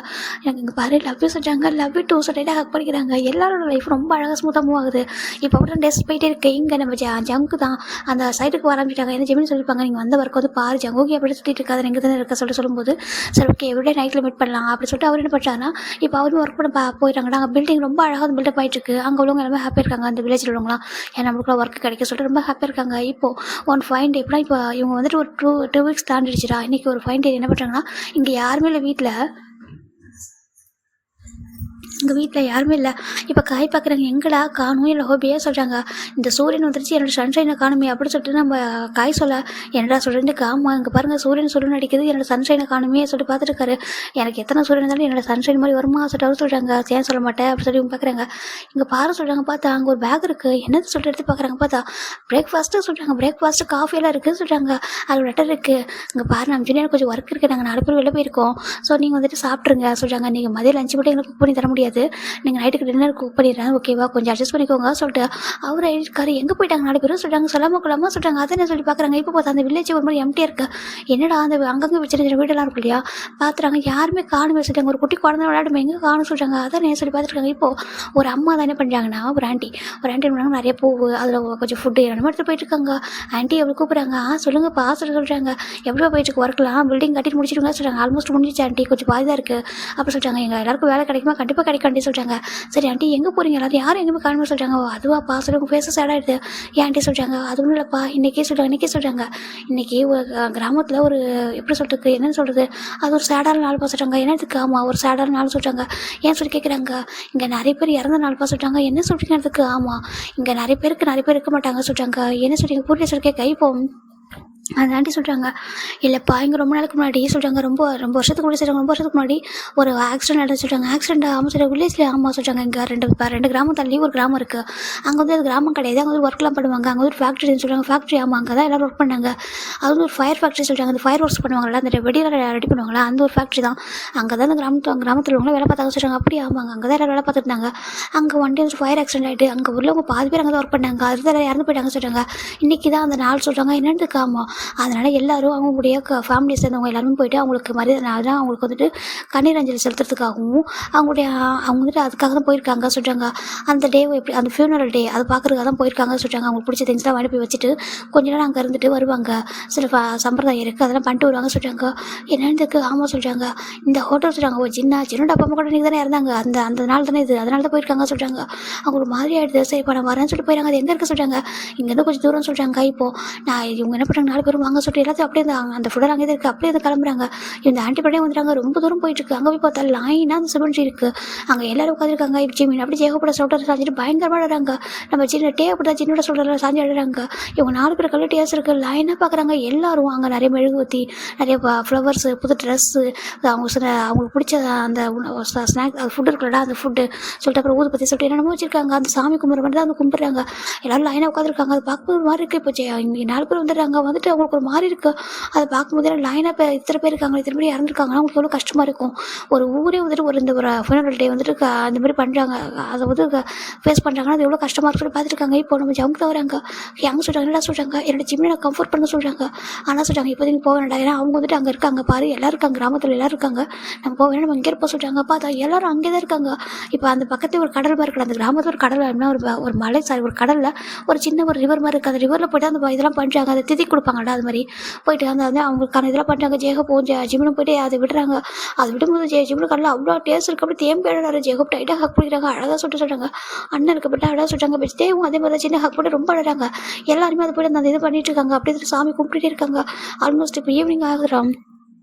எனக்கு இங்கே பாரு லவ் யூ சொல்கிறாங்க. லவ் யூ டூ டைட்டாக ஹக் பண்ணிக்கிறாங்க. எல்லாரோட லைஃப் ரொம்ப அழகாக ஸ்மூத்தாக மூவ் ஆகுது. இப்போ அப்படியே டேஸ்ட் போயிட்டே இருக்கு. இங்கே நம்ம ஜங்கு தான் அந்த சைடுக்கு வர ஆரம்பிச்சிட்டாங்க. என்ன ஜெமினி சொல்லியிருப்பாங்க, நீங்கள் வந்த ஒர்க் வந்து பாரு ஜங்குக்கு எப்படி சுற்றிட்டு இருக்காது, எங்கே தானே இருக்க சொல்லும்போது சரி ஓகே எவ்ரிடே நைட்டில் மீட் பண்ணலாம் அப்படி சொல்லிட்டு அவர் என்ன பண்ணுறாங்கன்னா, இப்போ அவரும் ஒர்க் பண்ண போயிட்டாங்கன்னா அங்கே பில்டிங் ரொம்ப அழகாக பில்டப் ஆகிட்டு இருக்கு. அங்கே உள்ளவங்க எல்லாமே ஹாப்பியாக இருக்காங்க. அந்த வில்லேஜில் உள்ளவங்களாம் ஏன்னா நம்மளுக்குள்ள ஒர்க் கிடைக்க சொல்லிட்டு ரொம்ப ஹாப்பியாக இருக்காங்க. இப்போ ஒன் ஃபைன் டே எப்படின்னா, இப்போ இவங்க வந்துட்டு ஒரு டூ வீக்ஸ் தாண்டிடுச்சுடா. இன்றைக்கி ஒரு ஃபைன் டே என்ன பண்ணுறாங்கன்னா, இங்கே யாருமே இல்லை வீட்டில், எங்கள் வீட்டில் யாருமே இல்லை. இப்போ காய் பார்க்குறாங்க, எங்கடா காணும் இல்லை ஹோபியாக சொல்கிறாங்க. இந்த சூரியன் வந்துருச்சு, என்னோடய சன்ஷைனை காணுமே அப்படி சொல்லிட்டு நம்ம காய் சொல்ல, என்னடா சொல்கிறேன்ட்டு ஆமாம் இங்கே பாருங்கள் சூரியன் அடிக்குது, என்னோடய சன்ஷைனை காணுமே சொல்லிட்டு பார்த்துருக்காரு. எனக்கு எத்தனை சூரியன் இருந்தாலும் என்னோடய சன்ஷைன் மாதிரி வருமா சொல்லிட்டு அவர் சொல்கிறாங்க. ஏன் சொல்ல மாட்டேன் அப்படி சொல்லி பார்க்குறாங்க. இங்கே பாரு சொல்கிறாங்க. பார்த்தா அங்கே ஒரு பேக் இருக்குது. என்னது சொல்லிட்டு எடுத்து பார்க்குறாங்க. பார்த்தா பிரேக்ஃபாஸ்ட்டு சொல்கிறாங்க. பிரேக்ஃபாஸ்ட்டு காஃபியெல்லாம் இருக்குது சொல்கிறாங்க. அது லெட்டர் இருக்குது. இங்கே பாரு நம்ம ஜூனியர் கொஞ்சம் ஒர்க் இருக்குது, நாங்கள் 4 பேர் வெளில போயிருக்கோம், ஸோ நீங்கள் வந்துட்டு சாப்பிட்ருங்க சொல்கிறாங்க. நீங்கள் மதியம் லஞ்ச் மட்டும் எங்களுக்கு குக் பண்ணி தர முடியாது, நீங்கள் நைட்டுக்கு டின்னர் குக் பண்ணிடுறேன் ஓகேவா, கொஞ்சம் அட்ஜஸ்ட் பண்ணிக்கோங்க சொல்லிட்டு அவர் இருக்காரு. எங்கே போயிட்டாங்க 4 பேரும் சொல்கிறாங்க. சொல்லாமல் சொல்கிறாங்க. அதை என்ன சொல்லி பார்க்குறாங்க. இப்போ பார்த்தா அந்த வில்லேஜ் ஒரு மாதிரி எம்டியாக இருக்குது. என்னடா அந்த அங்கங்கே சின்ன சின்ன வீடெல்லாம் இருக்கும் இல்லையா, பார்த்துறாங்க யாருமே காணுமே சொல்லிட்டாங்க. ஒரு குட்டி குழந்தை விளையாடுமே எங்கே காணும் சொல்கிறாங்க. அதான் என்ன சொல்லி பார்த்துருக்காங்க. இப்போது ஒரு அம்மா தான் என்ன பண்ணுறாங்கன்னா, ஒரு ஆண்டி பண்ணாங்க, நிறைய பூ அதில் கொஞ்சம் ஃபுட்டு என்னமோ எடுத்துகிட்டு போயிட்டுருக்காங்க. ஆண்டி எவ்வளோ கூப்பிட்றாங்க. சொல்லுங்கப்பா சொல்கிறாங்க. எவ்வளோ போயிட்டு ஒர்க்லாம் பில்டிங் கட்டிட்டு முடிச்சிருங்க சொல்கிறாங்க. ஆல்மோஸ்ட் முடிஞ்சிச்சு ஆண்டி, கொஞ்சம் பாதி தான் இருக்குது அப்படி சொல்கிறாங்க. எங்கள் எல்லாருக்கும் வேலை கிடைக்குமா, கண்டிப்பாக கிடைக்காண்டி சொல்கிறாங்க. சரி ஆண்டி எங்கே போகிறீங்க, எல்லாரும் யாரும் எங்கேயுமே காணுமே சொல்கிறாங்க. அதுவாப்பா சொல்லி உங்கள் ஃபேஸஸ் சேடாகிடுது. ஏன் ஆண்டி சொல்கிறாங்க. அது ஒன்றும் இல்லைப்பா, இன்றைக்கி சொல்கிறாங்க. இன்றைக்கி ஒரு கிராமத்தில் ஒரு எப்படி சொல்கிறது, என்னென்னு சொல்கிறது, அது ஒரு சேடான நாள் சொல்கிறாங்க. என்னதுக்கு, ஆமாம் ஒரு சேடான நாள் சொல்கிறாங்க. ஏன் சொல்லி கேட்குறாங்க. இங்கே நிறைய பேர் இறந்த நாள் சொல்கிறாங்க. என்ன சொல்கிறீங்க அதுக்கு, ஆமாம் இங்கே நிறைய பேர் இருக்க மாட்டாங்க சொல்கிறாங்க. என்ன சொல்கிறீங்க புரியல சொல்லி கேட்க. இப்போ அந்த ஆண்டி சொல்கிறாங்க, இல்லைப்பா இங்கே ரொம்ப நாளுக்கு முன்னாடி சொல்கிறாங்க, ரொம்ப வருஷத்துக்கு முன்னாடி சொல்கிறாங்க, ரொம்ப வருஷத்துக்கு முன்னாடி ஒரு ஆக்சிடென்ட் நடந்து சொல்கிறாங்க. ஆக்சிடென்ட் ஆமாம் சொல்கிறாங்க. வில்லேஜில் ஆமாம் சொல்கிறாங்க. இங்கே ரெண்டு கிராமம் தள்ளி ஒரு கிராமம் இருக்குது. அங்கே வந்து அது கிராமம் கிடையாது, அங்கே வந்து ஒர்க்லாம் பண்ணுவாங்க. அங்கே வந்து ஃபேக்ட்ரின்னு சொல்கிறாங்க. ஃபேக்ட்ரி ஆமாம் அங்கே தான் எல்லோரும் ஒர்க் பண்ணாங்க. அது வந்து ஒரு ஃபயர் ஃபேக்ட்ரி சொல்கிறாங்க. அந்த ஃபயர் ஒர்க்ஸ் பண்ணுவாங்களா, அந்த வெடியெல்லாம் ரெடி பண்ணுவாங்களா, அந்த ஒரு ஃபேக்ட்ரி தான். அங்கே தான் அந்த கிராமத்தில் உள்ளவங்க வேலை பார்த்தாங்க சொல்கிறாங்க. அப்படி ஆமாங்க அங்கே தான் எல்லோரும் வேலை பார்த்துருந்தாங்க. அங்கே ஒன் டே வந்து ஃபயர் ஆக்சிடென்ட் ஆகிட்டு அங்கே உள்ளவங்க பாதி பேர் அங்கே தான் ஒர்க் பண்ணாங்க. அது தான் இறந்து போயிட்டாங்க சொல்கிறாங்க. இன்றைக்கி தான் அந்த நாள் சொல்கிறாங்க. என்னென்னு ஆமாம் அதனால் எல்லோரும் அவங்களுடைய ஃபேமிலியை சேர்ந்தவங்க எல்லாருமே போயிட்டு அவங்களுக்கு மரியாதை அதான் அவங்களுக்கு வந்துட்டு கண்ணீர் அஞ்சலி செலுத்துறதுக்காகவும் அவங்க வந்துட்டு அதுக்காக தான் போயிருக்காங்க சொல்கிறாங்க. அந்த டேவை எப்படி அந்த ஃபியூனரல் டே அதை பார்க்குறதுக்காக தான் போயிருக்காங்க சொல்கிறாங்க. அவங்களுக்கு பிடிச்ச திங்ஸ்லாம் வாங்கி போய் வச்சுட்டு கொஞ்ச நேரம் அங்கே இருந்துட்டு வருவாங்க. சில சம்பிரதாயம் இருக்குது அதெல்லாம் பண்ணிட்டு வருவாங்க சொல்கிறாங்க. என்னதுக்கு ஆமாம் சொல்கிறாங்க. இந்த ஹோட்டல் சொல்கிறாங்க ஒரு சின்னோட அப்பா அம்மா கூட நீங்கள் தானே இருந்தாங்க அந்த அந்த நாள் தானே இது அதனால தான் போயிருக்காங்க சொல்கிறாங்க. அவங்களுக்கு மாதிரி ஆகிடுது. சரி இப்போ நான் வரேன்னு சொல்லிட்டு போயிறாங்க. அது எங்கே இருக்க சொல்கிறாங்க. இங்கேருந்து கொஞ்சம் தூரம் சொல்கிறாங்க. இப்போது நான் இவங்க என்ன பண்ணுறாங்க 4 பேரும் வாங்க சொல்லிட்டு எல்லாத்தையும் அப்படியே அந்த ஃபுட்டெல்லாம் அங்கே இருக்குது அப்படியே இது கிளம்புறாங்க. இந்த ஆண்டி படையே வந்துட்டாங்க. ரொம்ப தூரம் போயிட்டுருக்கு. அங்கே போய் பார்த்தா லைனாக அந்த சிமெண்ட்ரி இருக்குது. அங்கே எல்லோரும் உட்காந்துருக்காங்க. இப்போ ஜிமின் அப்படி ஜேகப்பட சொல்லிட்டு சாஞ்சிட்டு பயங்கரமாக அழுறாங்க. நம்ம சின்ன டே அப்படி தான் சின்னோட சொல்கிறத சாஞ்சி அழுறாங்க. இவங்க 4 பேர் கல்லு டேஸ் இருக்குது. லைனாக பார்க்குறாங்க. எல்லோரும் அங்கே நிறைய மெழுகுவத்தி நிறைய ஃப்ளவர்ஸு புது ட்ரெஸ்ஸு அவங்களுக்கு பிடிச்ச அந்த ஸ்நாக்ஸ் அது ஃபுட்டு இருக்குல்லடா அந்த ஃபுட்டு சொல்லிட்டு அப்புறம் ஊது பற்றி சொல்லிட்டு என்னென்னமோ வச்சுருக்காங்க. அந்த சாமி கும்பிட்ற மாதிரி தான் கும்பிட்றாங்க. எல்லோரும் லைனாக உட்காந்துருக்காங்க. அது பார்க்கும்போது மாதிரி இருக்குது. இப்போ இங்கே 4 பேர் வந்துடுறாங்க. வந்துட்டு அவங்களுக்கு ஒரு மாதிரி இருக்குது. அதை பார்க்கும்போது லைனாக இப்போ இத்தனை பேர் இருக்காங்க இத்தனை பேர் இறந்துருக்காங்கன்னா அவங்களுக்கு எவ்வளோ கஷ்டமாக இருக்கும். ஒரு ஊரே வந்துட்டு ஒரு ஃபைனல் டே வந்துட்டு அந்த மாதிரி பண்ணுறாங்க. அதை வந்து ஃபேஸ் பண்ணுறாங்கன்னா அது எவ்வளோ கஷ்டமாக இருக்குன்னு பார்த்துருக்காங்க. இப்போ நம்ம ஜம்ப் வராங்க. யங் சொல்கிறாங்க என்ன சொல்கிறாங்க என்னோட ஜிம்மில் நான் கம்ஃபர்ட் பண்ண சொல்கிறாங்க. ஆனால் சொல்கிறாங்க இப்போதைக்கு போக வேண்டாம். ஏன்னா அவங்க வந்துட்டு அங்கே இருக்காங்க பாரு எல்லோரும் இருக்காங்க கிராமத்தில் எல்லோரும் இருக்காங்க. நம்ம போக வேணாம் நம்ம இங்கே இருப்போம் சொல்கிறாங்க. பார்த்தா எல்லோரும் அங்கே தான் இருக்காங்க. இப்போ அந்த பக்கத்தில் ஒரு கடல் மாதிரி இருக்கலாம். அந்த கிராமத்தில் ஒரு கடல் அப்படின்னா ஒரு மலை ஒரு கடலில் ஒரு சின்ன ஒரு ரிவர் மாதிரி இருக்குது. அந்த ரிவரில் போய்ட்டு அந்த இதெல்லாம் பண்ணுறாங்க. அதை திதி கொடுப்பாங்கடா அது மாதிரி போயிட்டு அந்த வந்து அவங்களுக்கான இதெல்லாம் பண்ணுறாங்க. ஜேகப் ஜிம்முன்னு போய்ட்டு அதை விடுறாங்க. அதை விடும்போது ஜிம்முன்னு கடலில் அவ்வளோ டேஸ்ட் இருக்குது. அப்படி தேம்பி அழகாரு. ஜேகப் டைட்டாக ஹக் பண்ணிக்கிறாங்க. அழகாக சொல்கிறாங்க. அண்ணன் இருக்கப்பட்டு அழகாக சொல்கிறாங்க. தேவும் அதே மாதிரி சின்ன ஹக் பண்ணி ரொம்ப அழகாங்க. எல்லாருமே அதை போய்ட்டு அந்த இது பண்ணிட்டு இருக்காங்க. அப்படியே சாமி கும்பிட்டுட்டே இருக்காங்க. ஆல்மோஸ்ட் இப்போ ஈவினிங் ஆகுறோம்.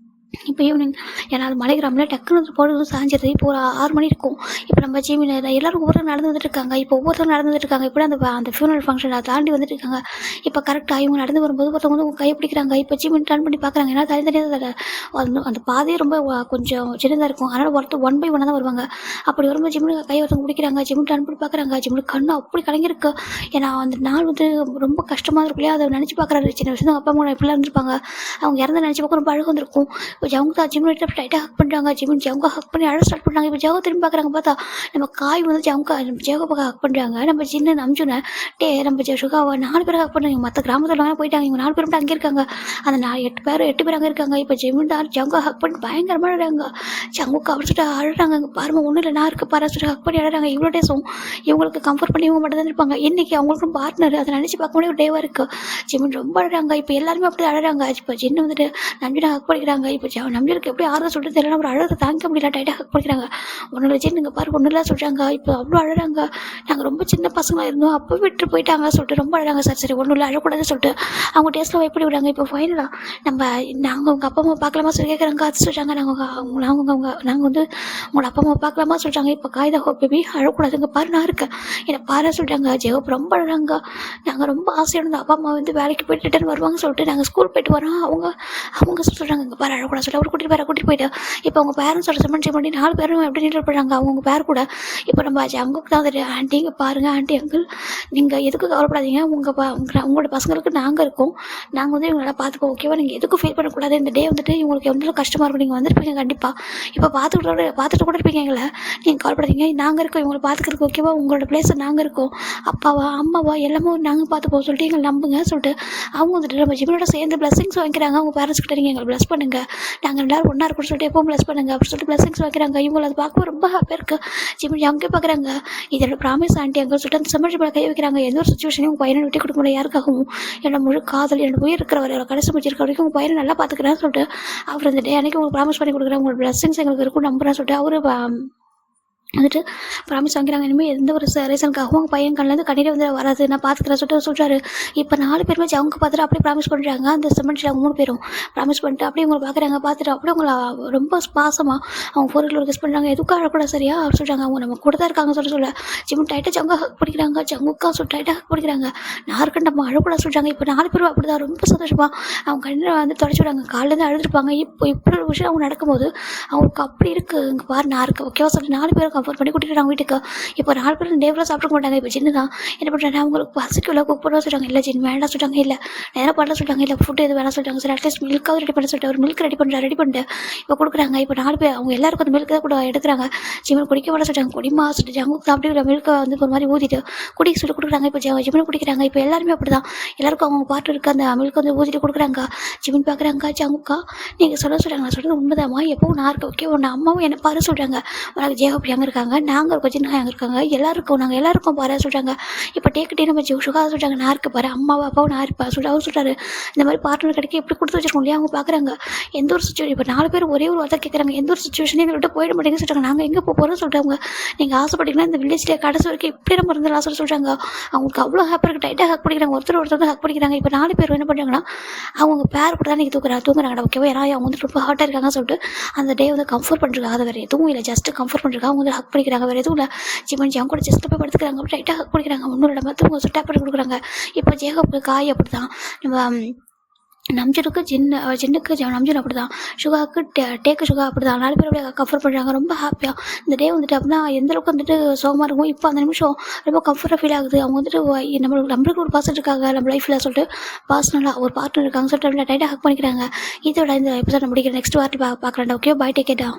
இப்போ ஈவினிங் ஏன்னா அது மலை கிராமில் டக்குனு போடுறது சாஞ்சிடுது. இப்போ ஒரு 6 மணி இருக்கும். இப்போ நம்ம ஜிமின் எல்லோரும் ஒவ்வொருத்தரும் நடந்து வந்துட்டு இருக்காங்க. இப்போ ஒவ்வொருத்தரும் நடந்து வந்துட்டு இருக்காங்க. இப்படி அந்த ஃபியூனல் ஃபங்க்ஷனை தாண்டி வந்துட்டு இருக்காங்க. இப்போ கரெக்டாக இவங்க நடந்து வரும்போது ஒருத்தவங்க வந்து கை பிடிக்கிறாங்க. இப்போ ஜிமின் டர்ன் பண்ணி பார்க்குறாங்க. ஏன்னா தனித்தனியாக அந்த பாதையே ரொம்ப கொஞ்சம் சின்னதாக இருக்கும். அதனால் ஒருத்தர் 1 by 1 தான் வருவாங்க. அப்படி வரும்போது ஜிம்முக்கு கை ஒருத்தவங்க பிடிக்கிறாங்க. ஜிமின் டர்ன் பண்ணி பார்க்குறாங்க. ஜிம்முக்கு கண்ணு அப்படி கலங்கிருக்கு. ஏன்னா அந்த நாள் வந்து ரொம்ப கஷ்டமாக இருக்கும் இல்லையா. அதை நினச்சி பார்க்குறாரு. சின்ன வயசு அப்பா அம்மா இப்படிலாம் இருந்திருப்பாங்க. அவங்க இறந்து நினச்சி பார்க்க ரொம்ப அழகு வந்திருக்கும். இப்போ ஜவுங்க ஜிம் டைட்டாக ஹக் பண்ணுறாங்க. ஜவுங்க ஹக் பண்ணி அழகாக ஸ்டார்ட் பண்ணுறாங்க. இப்போ ஜவுக திரும்பி பார்க்குறாங்க. பார்த்தா நம்ம காய் வந்து ஜவுக பக்கம் ஹக் பண்ணுறாங்க. நம்ம சின்ன நம்பிச்சுன நம்ம சுகாவை 4 பேர் ஹக் பண்ணுறாங்க. மற்ற கிராமத்தில் போயிட்டாங்க. இவங்க 4 பேர் மட்டும் அங்கே இருக்காங்க. அந்த 8 பேர் அங்கே இருக்காங்க. இப்போ ஜிமின் ஜவுங்க ஹக் பண்ணி பயங்கரமாக அழுறாங்க. ஜவுக்கு அப்படி சொல்லிட்டு அழுறாங்க. பாருங்க ஒன்றும் இல்லை நான் இருக்க பாரு சொல்லிட்டு ஹக் பண்ணி அழுறாங்க. இவ்வளோ டேஸும் இவங்களுக்கு கம்ஃபர்ட் பண்ணி இவங்க மட்டும் தான் இருப்பாங்க. இன்றைக்கி அவங்களுக்கும் பார்ட்னர் அதை நினச்சி பார்க்க முடியும் ஒரு டேவாக இருக்குது. ஜிமின் ரொம்ப அழுறாங்க. இப்போ எல்லாருமே அப்படி அழுறாங்க. இப்போ ஜின்னு வந்துட்டு நம்பினா ஹக் பண்ணிக்கிறாங்க. இப்போ நம்பிக்கு எப்படி ஆறுதல் சொல்லிட்டு தெரியல. ஒரு அழுத தாங்க முடியல. டைட்டாக ஹக் பண்ணிக்கிறாங்க. ஒன்றும் ஜின் நீங்கள் பாரு ஒன்றும் இல்லை சொல்கிறாங்க. இப்போ அவ்வளோ அழுறாங்க. நாங்கள் ரொம்ப சின்ன பசங்களாக இருந்தோம் அப்போ விட்டு போயிட்டாங்க சொல்லிட்டு ரொம்ப அழுறாங்க. சரி ஒன்றும் இல்லை அழக்கூடாதுன்னு சொல்லிட்டு அவங்க டேஸ்ட்டில் எப்படி விடுறாங்க. இப்போ ஃபைனலாக நாங்கள் உங்கள் அப்பா அம்மா பார்க்கலாமா சொல்லி கேட்குறாங்க. அது சொல்கிறாங்க நாங்கள் வந்து உங்களோட அப்பா அம்மா பார்க்கலாமா சொல்கிறாங்க. இப்போ காய்தா பேபி அழக்கூடாதுங்க பாரு நான் இருக்கேன் என்னை பாரு சொல்கிறாங்க. ஜெயப் ரொம்ப அழுறாங்க. நாங்கள் ரொம்ப ஆசையாக இருந்தோம் அப்பா அம்மா வந்து வேலைக்கு போயிட்டு ரிட்டர்ன் வருவாங்க சொல்லிட்டு நாங்கள் ஸ்கூல் போயிட்டு வரோம். அவங்க சொல்கிறாங்க இங்கே பாரு அழக்கூடாது சொல்லிட்டு அவர் கூட்டிகிட்டு போயிட்டு இப்போ அவங்க பேரண்ட்ஸோட சமன்சி பண்ணி 4 பேரும் எப்படி நீட்டர் பண்ணுறாங்க அவங்க பேர் கூட. இப்போ நம்ம அங்குக்கு தான் வந்துட்டு ஆண்டி இங்கே பாருங்கள் ஆண்டி அங்கிள் நீங்கள் எதுக்கு கவலைப்படாதீங்க உங்களோட பசங்களுக்கு நாங்கள் இருக்கோம். நாங்கள் வந்து இவங்க நல்லா பார்த்துக்கோ ஓகேவா. நீங்கள் எதுக்கும் ஃபீல் பண்ணக்கூடாது. இந்த டே வந்துட்டு இவங்களுக்கு எவ்வளோ கஷ்டமாக இருக்கும். நீங்கள் வந்திருப்பீங்க கண்டிப்பாக. இப்போ பார்த்துட்டு கூட இருப்பீங்க எங்களை. நீங்கள் கவலைப்படாதீங்க நாங்கள் இருக்கோம் இவங்களை பார்த்துக்கிறதுக்கு ஓகேவா. உங்களோட பிளேஸில் நாங்கள் இருக்கோம். அப்பாவா அம்மாவா எல்லாமே நாங்கள் பார்த்துப்போம் சொல்லிட்டு எங்களை நம்புங்க சொல்லிட்டு அவங்க வந்துட்டு நம்ம ஜிம்மினோட சேர்ந்து பிளஸிங்ஸ் வாங்கிக்கிறாங்க. அவங்க பேரண்ட்ஸ் கிட்ட நீங்கள் எங்களை ப்ளஸ் பண்ணுங்கள் நாங்கள் எல்லாரும் ஒன்றா இருக்கணும்னு சொல்லிட்டு எப்பவும் ப்ளஸ் பண்ணுங்க அப்படின்னு சொல்லிட்டு பிளஸிங்ஸ் வைக்கிறாங்க. இவங்களை அதை பார்க்க ரொம்ப ஹாப்பியாக இருக்குது. ஜிம்மின் அங்கே பார்க்குறாங்க. இதோட ப்ராமிஸ் ஆண்டி அங்கே சொல்லிட்டு அந்த சமர்ஜி மேலே கை வைக்கிறாங்க. எந்த ஒரு சுச்சுவேஷனையும் உங்கள் பையனை விட்டு கொடுக்க முடியாது யாருக்காகவும். என்னோட முழு காதல் என்னோட உயிர் இருக்கிறவர் கடைசி முடிச்சிருக்க வரைக்கும் உங்கள் பையனை நல்லா பார்த்துக்கிறேன்னு சொல்லிட்டு அவர் இந்த டே அன்றைக்கி உங்களுக்கு ப்ராமிஸ் பண்ணி கொடுக்குறேன். உங்களோட பிளஸிங்ஸ் எங்களுக்கு இருக்கும் நம்புறேன்னு சொல்லிட்டு அவர் வந்துட்டு ப்ராமிஸ் வாங்கிறாங்க. இனிமேல் எந்த ஒரு ரீசனுக்காகவும் அவங்க பையன் கண்ணிலேருந்து கண்ணீரே வந்து வராது நான் பார்த்துக்கிறேன் சொல்லிட்டு சொல்கிறாரு. இப்போ 4 பேருமே அவங்க பார்த்துட்டு அப்படியே ப்ராமிஸ் பண்ணுறாங்க. அந்த சிமெண்ட்ஸில் அவங்க 3 பேரும் ப்ராமிஸ் பண்ணிட்டு அப்படியே உங்களை பார்க்குறாங்க. பார்த்துட்டு அப்படியே உங்களை ரொம்ப பாசமாக அவங்க 4 கிலோ கிஸ் பண்ணுறாங்க. எதுக்கும் அழக்கூட சரியா அப்படின்னு சொல்கிறாங்க. அவங்க நம்ம கூட தான் இருக்காங்க சொல்ல ஜிம் டைட்டாக ஜங்க ஹக் பிடிக்கிறாங்க. ஜங்குக்கா டைட்டாக ஹக் பிடிக்கிறாங்க. நாருக்கு நம்ம அழக்கூட சொல்கிறாங்க. இப்போ 4 பேரும் அப்படி தான் ரொம்ப சந்தோஷமாக அவங்க கண்ணில் வந்து தொடச்சி விடாங்க. காலிலேருந்து அழுதுருப்பாங்க. இப்போ இப்படி ஒரு விஷயம் அவங்க நடக்கும்போது அவங்களுக்கு அப்படி இருக்குது இங்கே பாரு நான் இருக்கேன் ஓகேவா சொல்லிட்டு 4 பேரும் கம்ஃபர்ட் பண்ணி கூட்டிட்டு வீட்டுக்கு. இப்போ 4 பேரும் டே ஃபுல்லாக சாப்பிட மாட்டாங்க. இப்போ ஜின்னு தான் என்ன பண்ணுறாங்க, அவங்களுக்கு பசிக்குள்ள குக் பண்ண சொல்லிட்டாங்க. இல்லை ஜின் வேண்டாம் சொல்லிட்டாங்க. இல்லை நேரம் பண்ண சொல்லிட்டாங்க. இல்லை ஃபுட் எது வேணாம் சொல்லிட்டாங்க. சரி அட்லீஸ்ட் மில்காவது ரெடி பண்ண சொல்லிட்டு ஒரு மில்க் ரெடி பண்ணிட்டு இப்போ கொடுக்குறாங்க. இப்போ 4 பேர் அவங்க எல்லாருக்கும் அந்த மில்க் தான் கூட எடுக்கிறாங்க. ஜிம்மன் குடிக்க விட சொல்லிட்டாங்க. குடிமா சொல்லிட்டு ஜங்குக்கு சாப்பிட்டு மில்கை வந்து ஒரு மாதிரி ஊற்றிட்டு குடிக்க சொல்லி கொடுக்குறாங்க. இப்போ ஜிம்மன் குடிக்கிறாங்க. இப்போ எல்லாருமே அப்படி தான், எல்லாருக்கும் அவங்க பாட்டு இருக்க அந்த மில்க் வந்து ஊற்றிட்டு கொடுக்குறாங்க. ஜிம்மன் பார்க்குறாங்க, ஜங்குக்கா நீங்கள் சொல்கிறாங்க, நான் சொல்கிறது உண்மைதாம்மா, எப்பவும் நான் இருக்க ஓகே உன்னை அம்மாவும் என்ன பாரு சொல்கிறாங்க. உனக்கு ஜேஹப் எங்கே இருக்காங்க, நாங்கள் இருக்கோம், ஜின்னா எங்கே இருக்காங்க, எல்லாருக்கும் நாங்கள் எல்லாருக்கும் பாரு சொல்கிறாங்க. இப்போ டேக்கிட்டே நம்ம சுகா சொல்கிறாங்க, நான் இருக்க பாரு அம்மாவும் அப்பாவும் நான் இருப்பேன் சொல்லி அவர் சொல்கிறாரு. இந்த மாதிரி பார்ட்னர் கிடைக்க எப்படி கொடுத்து வச்சிருக்கோம் இல்லையா, அவங்க பார்க்குறாங்க. எந்த ஒரு சுச்சுவேஷன் இப்போ 4 பேர் ஒரே ஒரு வார்த்தை கேட்குறாங்க, எந்த ஒரு சுச்சுவேஷனே எங்களை விட்டு போயிட மாட்டேங்குன்னு சொல்கிறாங்க. நாங்கள் எங்கே போகிறோம்னு சொல்கிறாங்க. நீங்கள் ஆசைப்பட்டீங்கன்னா இந்த வில்லேஜ்லேயே கடைசி வரைக்கும் இப்படி நம்ம இருந்து ஆசை சொல்கிறாங்க. அவங்களுக்கு அவ்வளோ ஹாப்பியாக இருக்குது. டைட்டாக ஹக் பண்ணிக்கிறாங்க, ஒருத்தர் ஹக் பண்ணிக்கிறாங்க. இப்போ 4 பேர் என்ன பண்ணுறாங்கன்னா அவங்க பேர் கூட தான் நீங்கள் தூங்குறாங்க ஓகேவா. ஏன்னா அவங்க வந்து ரொம்ப ஹார்ட்டாக இருக்காங்கன்னு சொல்லிட்டு அந்த டே வந்து கம்ஃபர்ட் பண்ணுறாங்க. அதை வேறு எதுவும் இல்லை, ஜஸ்ட் கம்ஃபர்ட் பண்ணுறாங்க. அவங்க வந்து ஹக் பண்ணிக்கிறாங்க, வேறு எதுவும் இல்லை. ஜிம்மன் ஜங்க கூட ஜஸ்ட் போய் படுத்துக்கிறாங்க, டைட்டாக ஹக் பண்ணிக்கிறாங்க. ஒன்றும் இல்லை, மற்றவங்க சுட்டாப் பண்ணி கொடுக்குறாங்க. இப்போ ஜேகப்புக்கு காய் அப்படி தான், நம்ம நம்ஜனுக்கு ஜின்னுக்கு நம்ஜன் அப்படி தான், சுகாவுக்கு டேக்கு சுகா அப்படி தான். 4 பேர் அப்படியே கம்ஃபர்ட் பண்ணுறாங்க. ரொம்ப ஹாப்பியாக இந்த டே வந்துட்டு அப்படின்னா எந்தளவுக்கு வந்துட்டு சோகமாக இருக்கும். இப்போ அந்த நிமிஷம் ரொம்ப கம்ஃபர்ட்டாக ஃபீல் ஆகுது. அவங்க வந்துட்டு நம்மளுக்கு ஒரு பர்சன் இருக்காங்க நம்ம லைஃப்பில் சொல்லிட்டு, பர்சனலாக ஒரு பார்ட்னர் இருக்காங்க சொல்லிட்டு டைட்டாக ஹக் பண்ணிக்கிறாங்க. இதோட இந்த எபிசோட் முடிக்கிற நெக்ஸ்ட் வார்த்தை பார்க்குறேன். Okay, bye, take care.